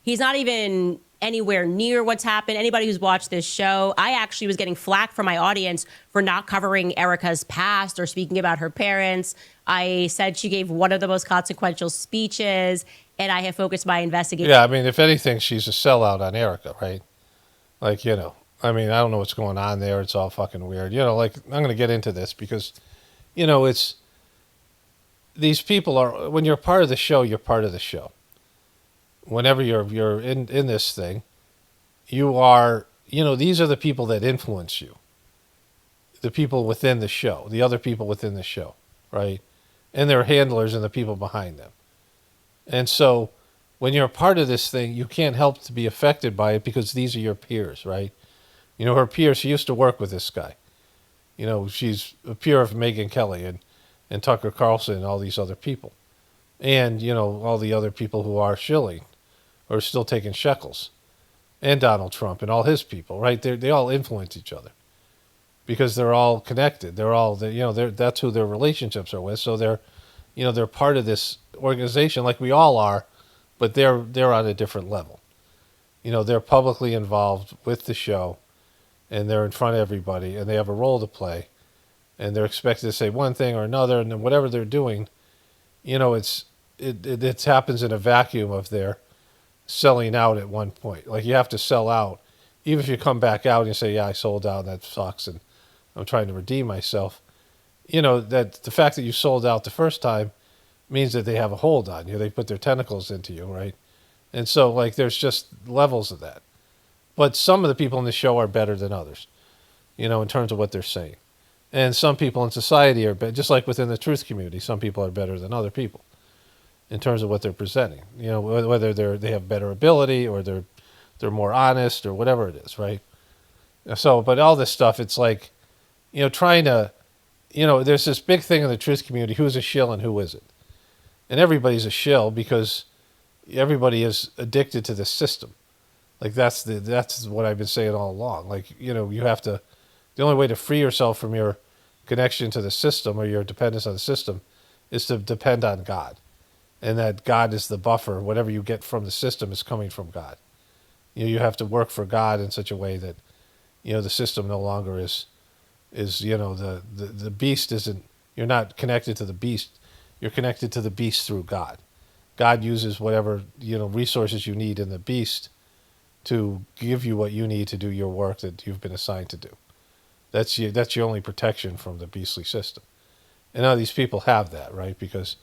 He's not even anywhere near what's happened. Anybody who's watched this show, I actually was getting flack from my audience for not covering Erika's past or speaking about her parents. I said she gave one of the most consequential speeches, and I have focused my investigation. Yeah, I mean, if anything, she's a sellout on Erika, right? Like, I mean, I don't know what's going on there. It's all fucking weird. Like, I'm going to get into this because, it's, these people are, when you're part of the show, you're part of the show. Whenever you're in this thing, you are, these are the people that influence you. The people within the show, the other people within the show, right? And their handlers and the people behind them. And so when you're a part of this thing, you can't help to be affected by it because these are your peers, right? Her peers, she used to work with this guy. She's a peer of Megyn Kelly and Tucker Carlson and all these other people. And, all the other people who are shilling or still taking shekels. And Donald Trump and all his people, right? They all influence each other because they're all connected. They're all, that's who their relationships are with. So they're part of this organization like we all are, but they're on a different level. They're publicly involved with the show and they're in front of everybody and they have a role to play and they're expected to say one thing or another, and then whatever they're doing, it happens in a vacuum of their selling out at one point. Like you have to sell out. Even if you come back out and you say, yeah, I sold out, that sucks, and I'm trying to redeem myself, that the fact that you sold out the first time means that they have a hold on you. They put their tentacles into you, right? And so, like, there's just levels of that. But some of the people in the show are better than others, in terms of what they're saying. And some people in society are better, just like within the truth community, some people are better than other people in terms of what they're presenting. Whether they have better ability or they're more honest or whatever it is, right? So, but all this stuff, it's like, trying to, there's this big thing in the truth community, who's a shill and who isn't. And everybody's a shill because everybody is addicted to the system. Like that's what I've been saying all along. Like, you have to, the only way to free yourself from your connection to the system or your dependence on the system is to depend on God. And that God is the buffer. Whatever you get from the system is coming from God. You have to work for God in such a way that, the system no longer is the beast isn't, you're not connected to the beast. You're connected to the beast through God. God uses whatever, resources you need in the beast to give you what you need to do your work that you've been assigned to do. That's your only protection from the beastly system. And now these people have that, right? Because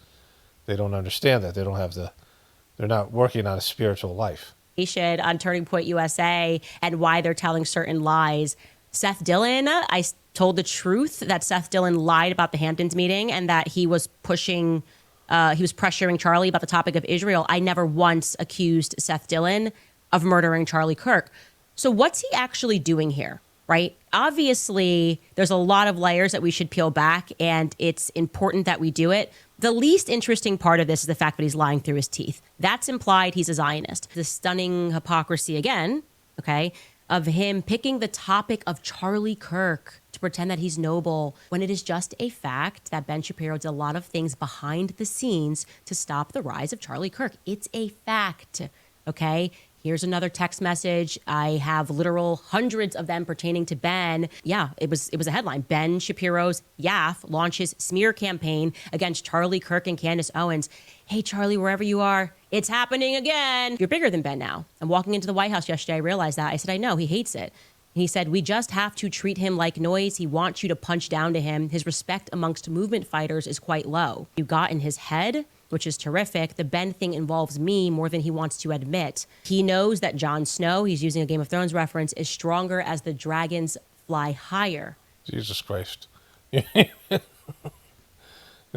they don't understand that. They're not working on a spiritual life. On Turning Point USA and why they're telling certain lies. Seth Dillon, I told the truth that Seth Dillon lied about the Hamptons meeting and that he was pressuring Charlie about the topic of Israel. I never once accused Seth Dillon of murdering Charlie Kirk. So what's he actually doing here, right? Obviously, there's a lot of layers that we should peel back, and it's important that we do it. The least interesting part of this is the fact that he's lying through his teeth. That's implied he's a Zionist. The stunning hypocrisy again, okay, of him picking the topic of Charlie Kirk to pretend that he's noble when it is just a fact that Ben Shapiro did a lot of things behind the scenes to stop the rise of Charlie Kirk. It's a fact, okay? Here's another text message. I have literal hundreds of them pertaining to Ben. Yeah, it was a headline. Ben Shapiro's YAF launches smear campaign against Charlie Kirk and Candace Owens. Hey, Charlie, wherever you are, it's happening again. You're bigger than Ben now. I'm walking into the White House yesterday. I realized that. I said, I know, he hates it. And he said, we just have to treat him like noise. He wants you to punch down to him. His respect amongst movement fighters is quite low. You got in his head, which is terrific. The Ben thing involves me more than he wants to admit. He knows that Jon Snow, he's using a Game of Thrones reference, is stronger as the dragons fly higher. Jesus Christ. Is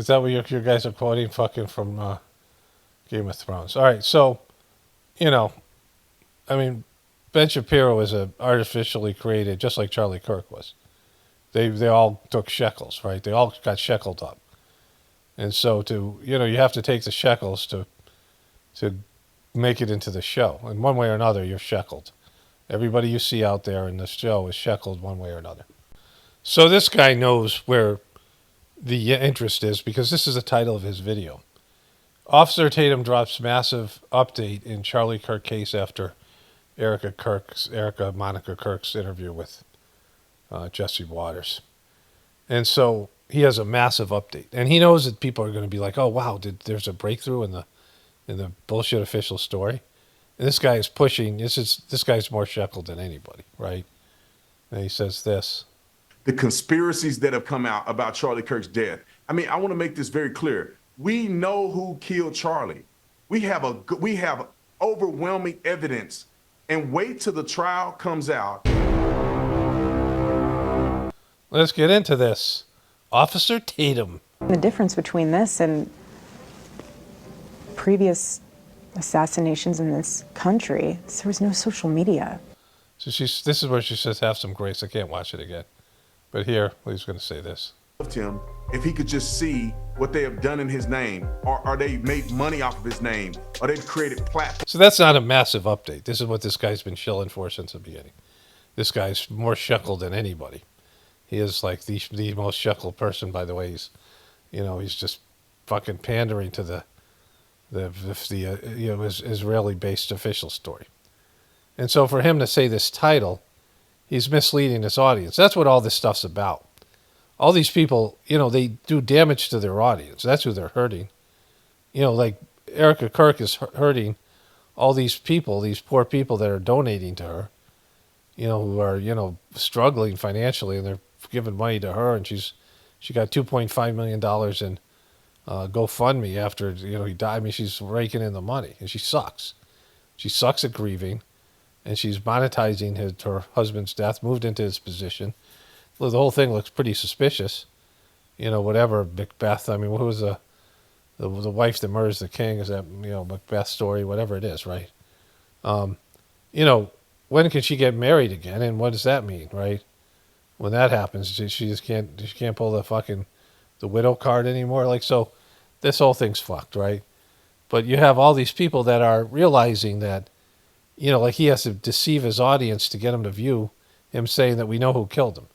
that what your guys are quoting fucking from Game of Thrones? All right, so, Ben Shapiro was artificially created, just like Charlie Kirk was. They all took shekels, right? They all got sheckled up. And so you have to take the shekels to make it into the show. In one way or another, you're sheckled. Everybody you see out there in the show is sheckled one way or another. So this guy knows where the interest is because this is the title of his video. Officer Tatum drops massive update in Charlie Kirk case after Monica Kirk's interview with Jesse Waters. And so he has a massive update, and he knows that people are going to be like, "Oh wow, there's a breakthrough in the bullshit official story?" And this guy is pushing. This guy's more shackled than anybody, right? And he says this: the conspiracies that have come out about Charlie Kirk's death. I mean, I want to make this very clear. We know who killed Charlie. We have overwhelming evidence, and wait till the trial comes out. Let's get into this. Officer Tatum. The difference between this and previous assassinations in this country is there was no social media. So this is where she says, have some grace. I can't watch it again. But here, he's going to say this. Him, if he could just see what they have done in his name, or they made money off of his name, or they've created platforms. So that's not a massive update. This is what this guy's been shilling for since the beginning. This guy's more shackled than anybody. He is like the most shackled person, by the way. He's just fucking pandering to his Israeli-based official story. And so for him to say this title, he's misleading his audience. That's what all this stuff's about. All these people, they do damage to their audience. That's who they're hurting. Like Erika Kirk is hurting all these people, these poor people that are donating to her, who are, struggling financially, and they're giving money to her, and she got $2.5 million in GoFundMe after he died. I mean, she's raking in the money, and she sucks. She sucks at grieving, and she's monetizing her husband's death. Moved into his position. Well, the whole thing looks pretty suspicious. Whatever Macbeth. I mean, what was the wife that murders the king? Is that Macbeth story? Whatever it is, right? When can she get married again, and what does that mean, right? When that happens, she just can't pull the widow card anymore. Like, so this whole thing's fucked, right? But you have all these people that are realizing that, like he has to deceive his audience to get them to view him saying that we know who killed him.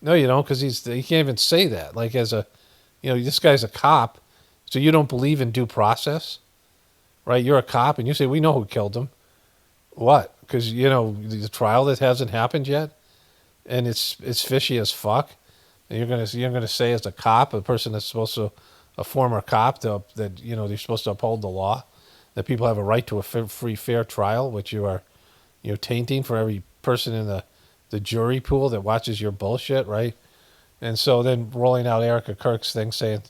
No, you don't, because he can't even say that. Like this guy's a cop, so you don't believe in due process, right? You're a cop, and you say, we know who killed him. What? Because, the trial that hasn't happened yet? And it's fishy as fuck. And you're gonna say as a cop, a person that's supposed to, a former cop, that they're supposed to uphold the law, that people have a right to a free, fair trial, which you're tainting for every person in the jury pool that watches your bullshit, right? And so then rolling out Erika Kirk's thing saying,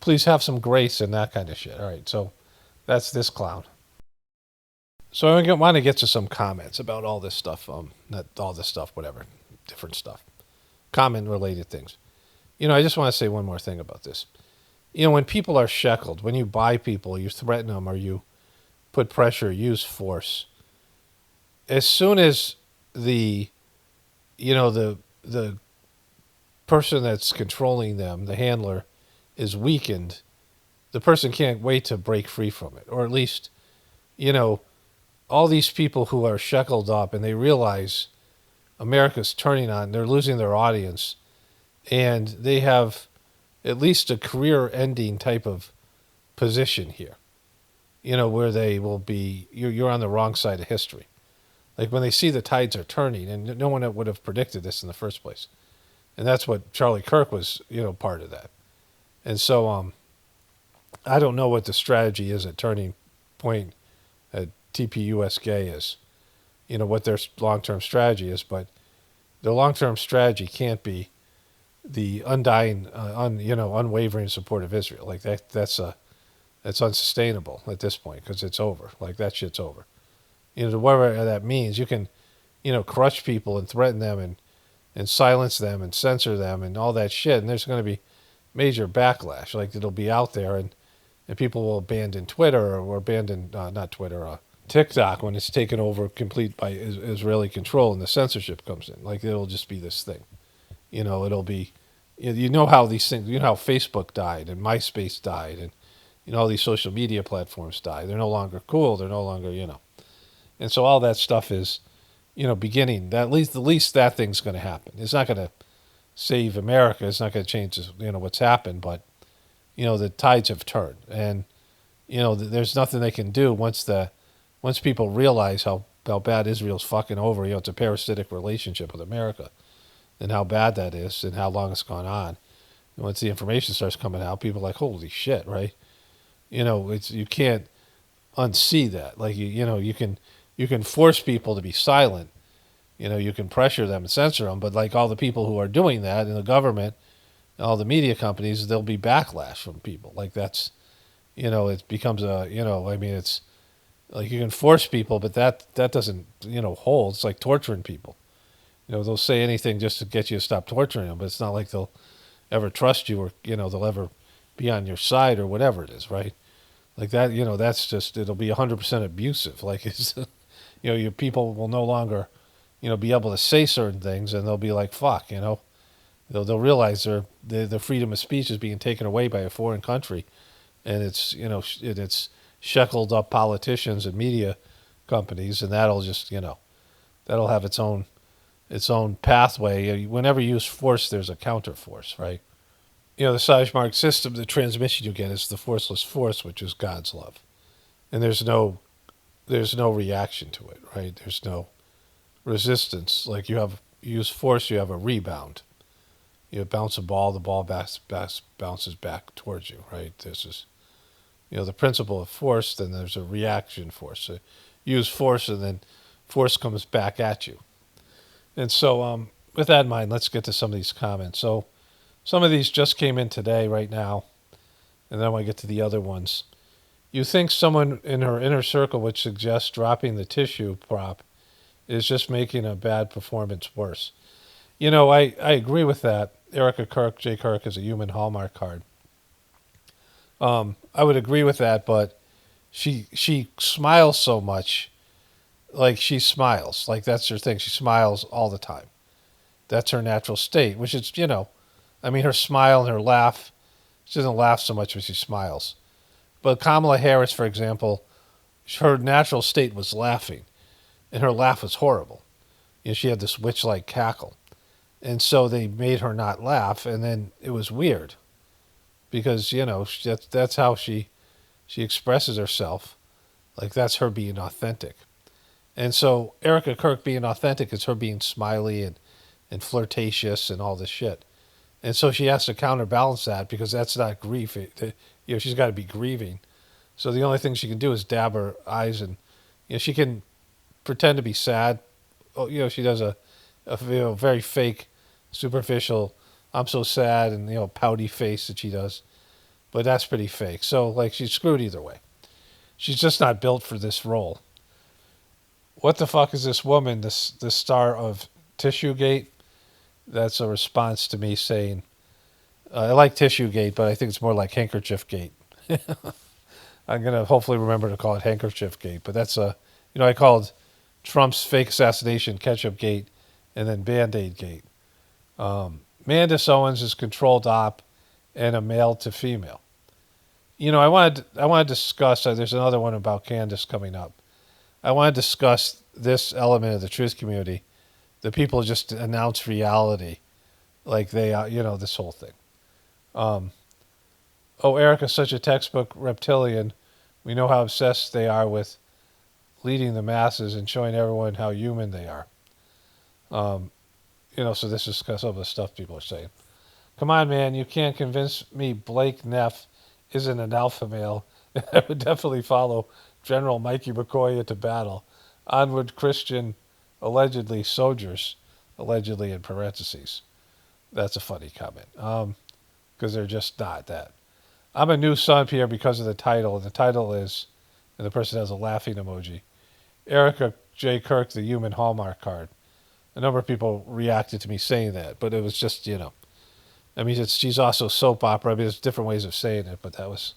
please have some grace and that kind of shit. All right, so that's this clown. So I want to get to some comments about all this stuff, not all this stuff, whatever, different stuff, comment-related things. I just want to say one more thing about this. When people are shackled, when you buy people, you threaten them, or you put pressure, use force, as soon as the person that's controlling them, the handler, is weakened, the person can't wait to break free from it, or at least, all these people who are shackled up and they realize America's turning on, they're losing their audience, and they have at least a career-ending type of position here. where they will be, you're on the wrong side of history. Like when they see the tides are turning, and no one would have predicted this in the first place. And that's what Charlie Kirk was, part of that. And so I don't know what the strategy is at Turning Point, at TPUSK is, what their long-term strategy is, but the long-term strategy can't be the undying, unwavering support of Israel. Like that's unsustainable at this point because it's over. Like that shit's over. Whatever that means, you can, crush people and threaten them and silence them and censor them and all that shit, and there's going to be major backlash. Like it'll be out there, and people will abandon Twitter or abandon not Twitter, TikTok when it's taken over complete by Israeli control and the censorship comes in. Like it'll just be this thing. It'll be, how these things, how Facebook died and MySpace died and all these social media platforms died. They're no longer cool. They're no longer, And so all that stuff is, beginning. At least that thing's going to happen. It's not going to save America. It's not going to change, what's happened. But, the tides have turned. And, there's nothing they can do once people realize how bad Israel's fucking over. It's a parasitic relationship with America. And how bad that is and how long it's gone on. And once the information starts coming out, people are like, holy shit, right? You can't unsee that. Like, you can force people to be silent. You can pressure them and censor them. But like all the people who are doing that in the government, all the media companies, there'll be backlash from people. Like that's, it becomes it's like you can force people, but that doesn't, hold. It's like torturing people. They'll say anything just to get you to stop torturing them, but it's not like they'll ever trust you or, they'll ever be on your side or whatever it is, right? Like that, that's just, it'll be 100% abusive. Like it's, your people will no longer, be able to say certain things and they'll be like, fuck, they'll realize their freedom of speech is being taken away by a foreign country. And it's, it's shackled up politicians and media companies, and that'll just, that'll have its own pathway. Whenever you use force, there's a counter force, right? The Sajmark system, the transmission you get is the forceless force, which is God's love. And there's no reaction to it, right? There's no resistance. Like you use force, you have a rebound. You bounce a ball, the ball bounces back towards you, right? This is, the principle of force, then there's a reaction force. So you use force and then force comes back at you. And so with that in mind, let's get to some of these comments. So some of these just came in today, right now, and then I want to get to the other ones. You think someone in her inner circle would suggest dropping the tissue prop is just making a bad performance worse. I agree with that. Erika Kirk, J. Kirk is a human Hallmark card. I would agree with that, but she smiles so much. Like she smiles. Like that's her thing. She smiles all the time. That's her natural state, which is, her smile and her laugh. She doesn't laugh so much when she smiles. But Kamala Harris, for example, her natural state was laughing. And her laugh was horrible. She had this witch-like cackle. And so they made her not laugh, and then it was weird. Because, that's how she expresses herself. Like that's her being authentic. And so Erika Kirk being authentic is her being smiley and flirtatious and all this shit. And so she has to counterbalance that because that's not grief. She's got to be grieving. So the only thing she can do is dab her eyes and, she can pretend to be sad. Oh, she does a very fake, superficial, I'm so sad and, pouty face that she does. But that's pretty fake. So, like, she's screwed either way. She's just not built for this role. What the fuck is this woman, the star of Tissuegate? That's a response to me saying, I like Tissuegate, but I think it's more like Handkerchief Gate. I'm going to hopefully remember to call it Handkerchief Gate. But that's I called Trump's fake assassination Ketchup Gate and then Band-Aid Gate. Mandis Owens is controlled op and a male to female. I want to discuss, there's another one about Candace coming up. I want to discuss this element of the truth community. The people just announce reality like they are, this whole thing. Erika's such a textbook reptilian We know how obsessed they are with leading the masses and showing everyone how human they are. So this is some of the stuff people are saying. Come on, man, you can't convince me Blake Neff isn't an alpha male. I would definitely follow General Mikey McCoy into battle. Onward, Christian, allegedly soldiers, allegedly in parentheses. That's a funny comment, because they're just not that. I'm a new son here because of the title, and the title is, and the person has a laughing emoji, Erika J. Kirk, the Human Hallmark Card. A number of people reacted to me saying that, but it was just, I mean, she's also soap opera. I mean, there's different ways of saying it, but that was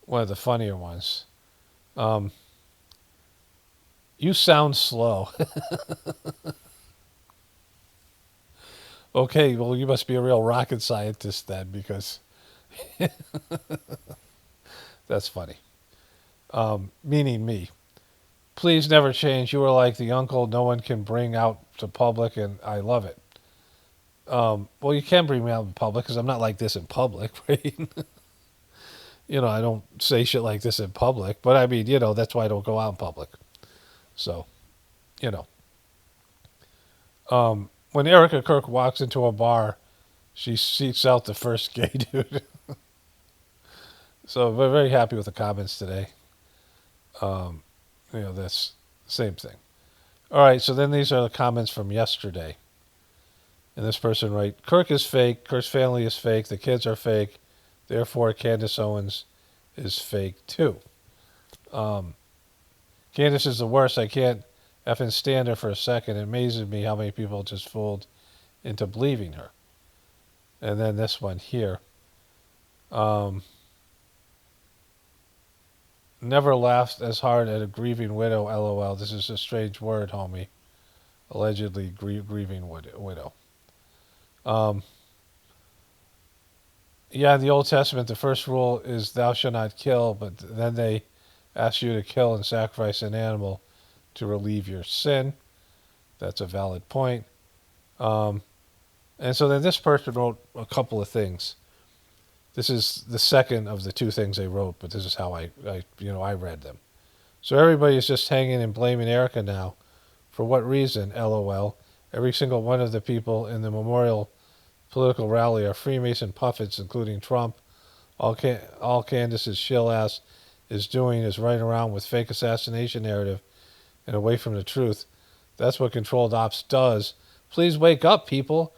one of the funnier ones. You sound slow. Okay, well, you must be a real rocket scientist then, because that's funny. Meaning me. Please never change. You are like the uncle no one can bring out to public, and I love it. Well, you can bring me out in public because I'm not like this in public, right? I don't say shit like this in public, but I mean, that's why I don't go out in public. So, when Erika Kirk walks into a bar, she seeks out the first gay dude. So we're very happy with the comments today. This same thing. All right, so then these are the comments from yesterday. And this person writes, Kirk is fake, Kirk's family is fake, the kids are fake, therefore Candace Owens is fake too. Candace is the worst. I can't effing stand her for a second. It amazes me how many people just fooled into believing her. And then this one here. Never laughed as hard at a grieving widow, LOL. This is a strange word, homie. Allegedly grieving widow. Yeah, in the Old Testament, the first rule is thou shalt not kill, but then they ask you to kill and sacrifice an animal to relieve your sin. That's a valid point. And so then this person wrote a couple of things. This is the second of the two things they wrote, but this is how I read them. So everybody is just hanging and blaming Erika now. For what reason? LOL. Every single one of the people in the memorial political rally are Freemason puppets, including Trump. All Candace's shill ass is doing is running around with fake assassination narrative and away from the truth. That's what controlled ops does. Please wake up, people.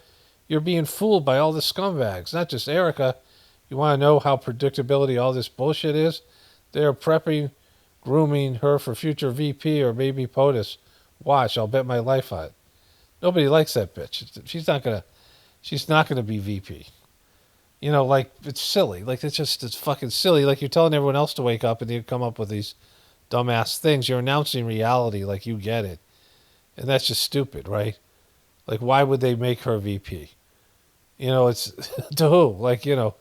You're being fooled by all the scumbags, not just Erika. You want to know how predictability all this bullshit is? They're prepping, grooming her for future VP or maybe POTUS. Watch, I'll bet my life on it. Nobody likes that bitch. She's not gonna be VP. It's silly. It's fucking silly. Like, you're telling everyone else to wake up and you come up with these dumbass things. You're announcing reality like you get it. And that's just stupid, right? Like, why would they make her VP? It's to who?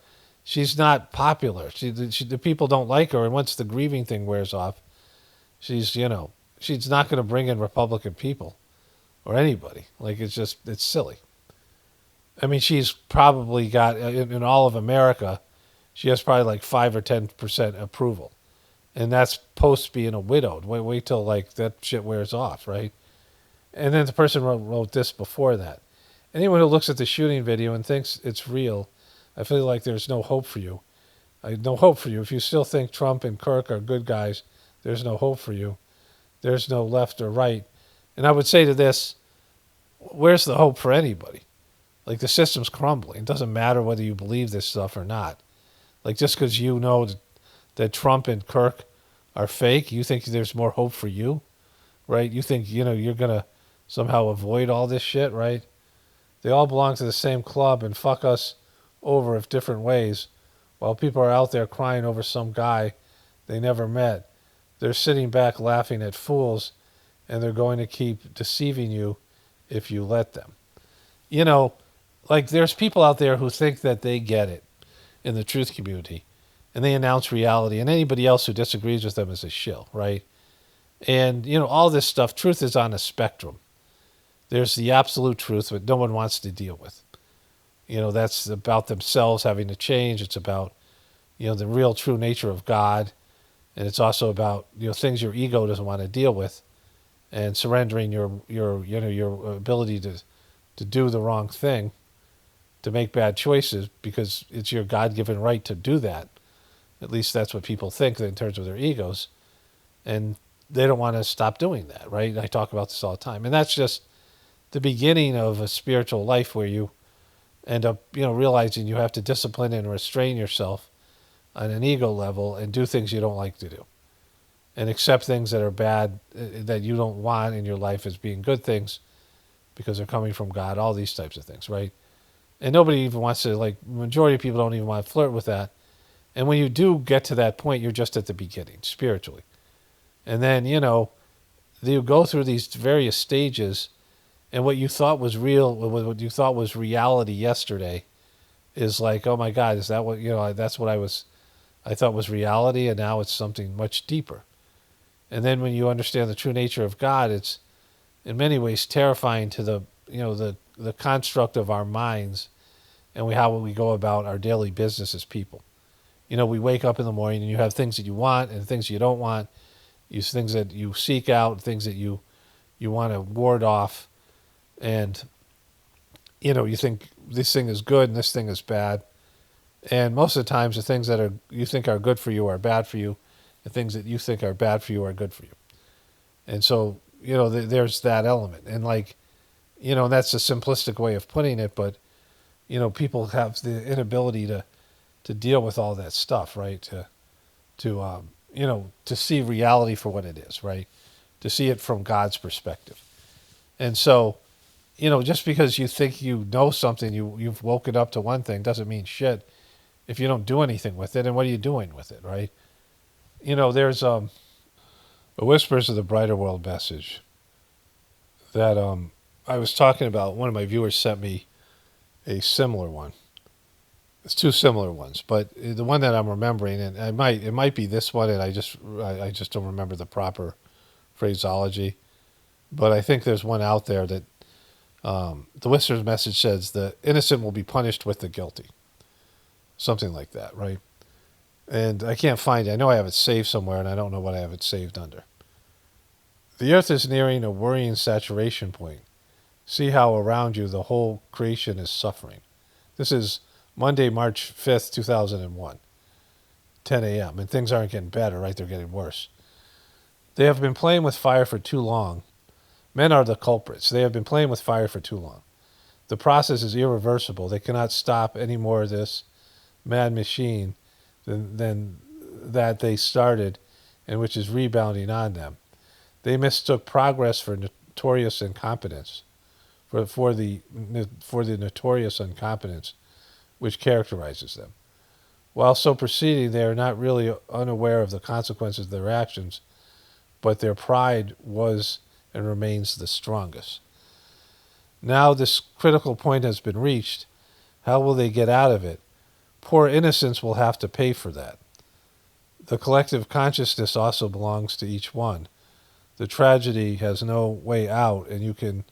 She's not popular. The people don't like her, and once the grieving thing wears off, she's not going to bring in Republican people or anybody. It's silly. I mean, she's probably got, in all of America, she has probably like 5 or 10% approval. And that's post being a widowed. Wait till that shit wears off, right? And then the person wrote this before that. Anyone who looks at the shooting video and thinks it's real, I feel like there's no hope for you. No hope for you. If you still think Trump and Kirk are good guys, there's no hope for you. There's no left or right. And I would say to this, where's the hope for anybody? The system's crumbling. It doesn't matter whether you believe this stuff or not. Just because you know that Trump and Kirk are fake, you think there's more hope for you, right? You think, you're going to somehow avoid all this shit, right? They all belong to the same club and fuck us over in different ways, while people are out there crying over some guy they never met. They're sitting back laughing at fools, and they're going to keep deceiving you if you let them. There's people out there who think that they get it in the truth community, and they announce reality, and anybody else who disagrees with them is a shill, right? And, all this stuff, truth is on a spectrum. There's the absolute truth that no one wants to deal with. That's about themselves having to change. It's about, the real true nature of God And it's also about, things your ego doesn't want to deal with, and surrendering your ability to do the wrong thing, to make bad choices, because it's your God-given right to do that. At least that's what people think in terms of their egos. And they don't want to stop doing that, right? I talk about this all the time. And that's just the beginning of a spiritual life where you end up, realizing you have to discipline and restrain yourself on an ego level and do things you don't like to do. And accept things that are bad, that you don't want in your life as being good things because they're coming from God, all these types of things, right? And nobody even wants to, majority of people don't even want to flirt with that. And when you do get to that point, you're just at the beginning, spiritually. And then, you go through these various stages, and what you thought was real, what you thought was reality yesterday is like, oh my God, is that what, that's what I thought was reality, and now it's something much deeper. And then when you understand the true nature of God, it's in many ways terrifying to the construct of our minds and how we go about our daily business as people. We wake up in the morning and you have things that you want and things you don't want, things that you seek out, things that you want to ward off, and you think this thing is good and this thing is bad. And most of the times the things that you think are good for you are bad for you, and things that you think are bad for you are good for you. And so, there's that element. And that's a simplistic way of putting it, but, people have the inability to deal with all that stuff, right? To see reality for what it is, right? To see it from God's perspective. And so, just because you think you know something, you've woken up to one thing, doesn't mean shit if you don't do anything with it. And what are you doing with it, right? There's a Whispers of the Brighter World message that I was talking about. One of my viewers sent me a similar one. It's two similar ones, but the one that I'm remembering, and it might be this one, and I just don't remember the proper phraseology. But I think there's one out there that the Whispers message says the innocent will be punished with the guilty. Something like that, right? And I can't find it. I know I have it saved somewhere, and I don't know what I have it saved under. The earth is nearing a worrying saturation point. See how around you the whole creation is suffering. This is Monday, March 5th, 2001, 10 a.m. And things aren't getting better, right? They're getting worse. They have been playing with fire for too long. Men are the culprits. They have been playing with fire for too long. The process is irreversible. They cannot stop any more of this mad machine than that they started, and which is rebounding on them. They mistook progress for notorious incompetence, for the notorious incompetence which characterizes them. While so proceeding, they are not really unaware of the consequences of their actions, but their pride was and remains the strongest. Now this critical point has been reached. How will they get out of it? Poor innocents will have to pay for that. The collective consciousness also belongs to each one. The tragedy has no way out, and you can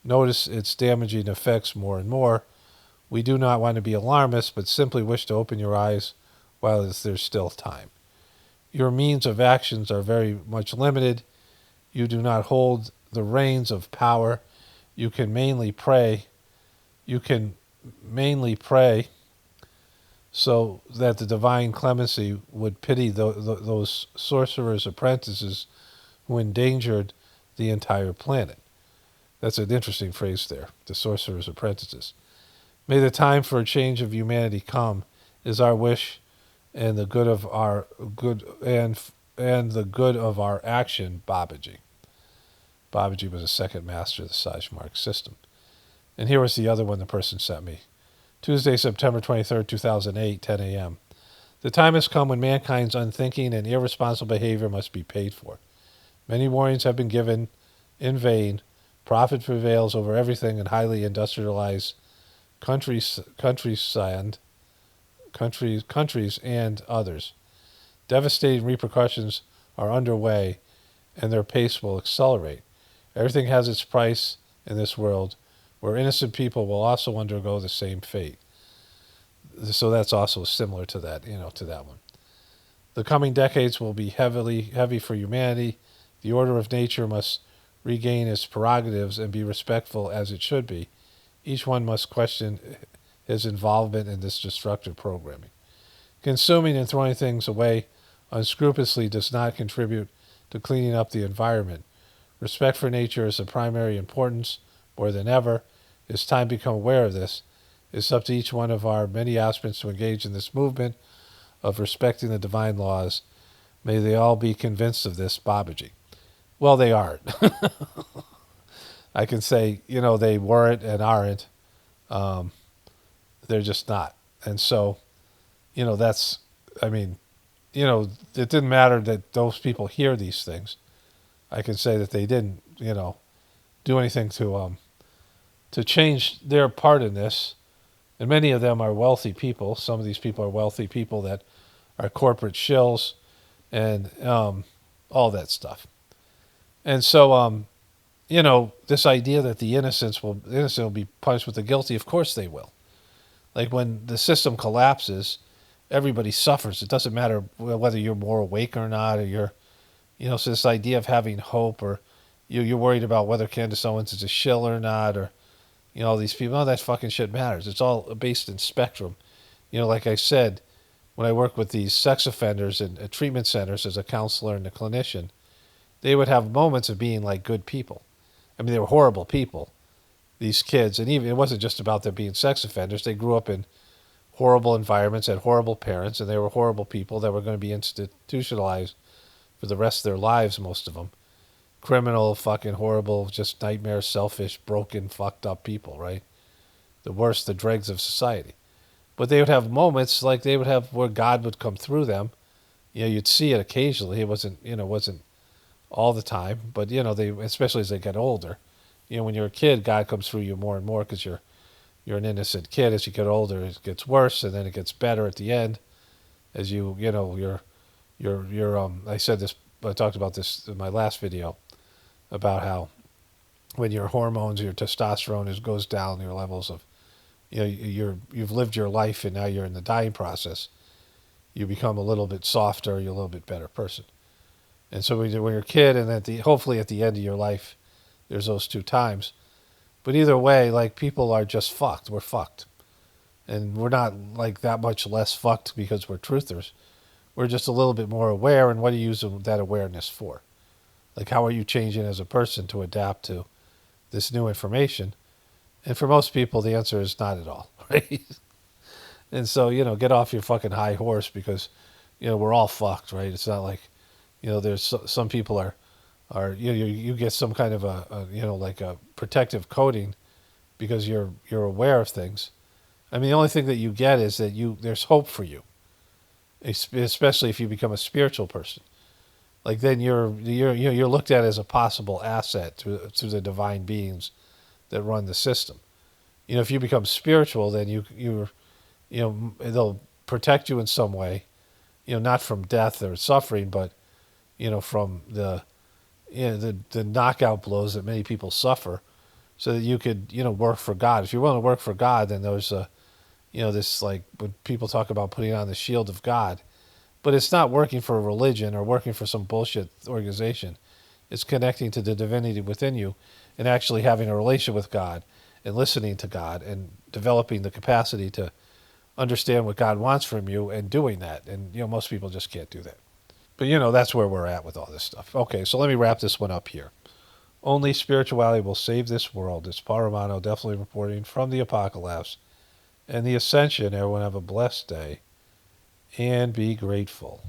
notice its damaging effects more and more. We do not want to be alarmists, but simply wish to open your eyes while there's still time. Your means of actions are very much limited. You do not hold the reins of power. You can mainly pray. So that the divine clemency would pity those sorcerers' apprentices who endangered the entire planet. That's an interesting phrase there, the sorcerers' apprentices. May the time for a change of humanity come, is our wish, and the good of our action, Babaji. Babaji was a second master of the Sajmark system. And here was the other one the person sent me. Tuesday, September 23rd, 2008, 10 a.m. The time has come when mankind's unthinking and irresponsible behavior must be paid for. Many warnings have been given in vain. Profit prevails over everything in highly industrialized countries and others. Devastating repercussions are underway, and their pace will accelerate. Everything has its price in this world, where innocent people will also undergo the same fate. So that's also similar to that, to that one. The coming decades will be heavy for humanity. The order of nature must regain its prerogatives and be respectful as it should be. Each one must question his involvement in this destructive programming. Consuming and throwing things away unscrupulously does not contribute to cleaning up the environment. Respect for nature is of primary importance more than ever. It's time to become aware of this. It's up to each one of our many aspirants to engage in this movement of respecting the divine laws. May they all be convinced of this, Babaji. Well, they aren't. I can say, they weren't and aren't. They're just not. And so, it didn't matter that those people hear these things. I can say that they didn't, do anything to change their part in this. And many of them are wealthy people. Some of these people are wealthy people that are corporate shills and all that stuff. And so, this idea that the innocent will be punished with the guilty, of course they will. Like when the system collapses, everybody suffers. It doesn't matter whether you're more awake or not, or you're, so this idea of having hope, or you're worried about whether Candace Owens is a shill or not, or, all these people, all that fucking shit matters. It's all based in spectrum. Like I said, when I work with these sex offenders in treatment centers as a counselor and a clinician, they would have moments of being like good people. I mean, they were horrible people, these kids. And even it wasn't just about them being sex offenders. They grew up in horrible environments, had horrible parents, and they were horrible people that were going to be institutionalized for the rest of their lives, most of them. Criminal, fucking horrible, just nightmare, selfish, broken, fucked up people, right? The worst, the dregs of society. But they would have moments like they would have where God would come through them. You'd see it occasionally. It wasn't all the time, but they, especially as they get older, when you're a kid, God comes through you more and more because you're an innocent kid. As you get older, it gets worse, and then it gets better at the end. As I said this, I talked about this in my last video about how when your hormones, your testosterone goes down, your levels of, you've lived your life and now you're in the dying process, you become a little bit softer, you're a little bit better person. And so when you're a kid, and hopefully at the end of your life, there's those two times. But either way, like, people are just fucked. We're fucked. And we're not like that much less fucked because we're truthers. We're just a little bit more aware, and what do you use that awareness for? Like, how are you changing as a person to adapt to this new information? And for most people, the answer is not at all, right? And so, get off your fucking high horse because, we're all fucked, right? It's not like, there's some people you get some kind of like a protective coating because you're aware of things. I mean, the only thing that you get is that there's hope for you, especially if you become a spiritual person. Like, then you're looked at as a possible asset to the divine beings that run the system. If you become spiritual, then they'll protect you in some way, not from death or suffering, but from the knockout blows that many people suffer, so that you could work for God. If you're willing to work for God, then there's this, like, when people talk about putting on the shield of God. But it's not working for a religion or working for some bullshit organization. It's connecting to the divinity within you and actually having a relationship with God and listening to God and developing the capacity to understand what God wants from you and doing that. And, most people just can't do that. But, that's where we're at with all this stuff. Okay, so let me wrap this one up here. Only spirituality will save this world. It's Paul Romano definitely reporting from the Apocalypse and the Ascension. Everyone have a blessed day and be grateful.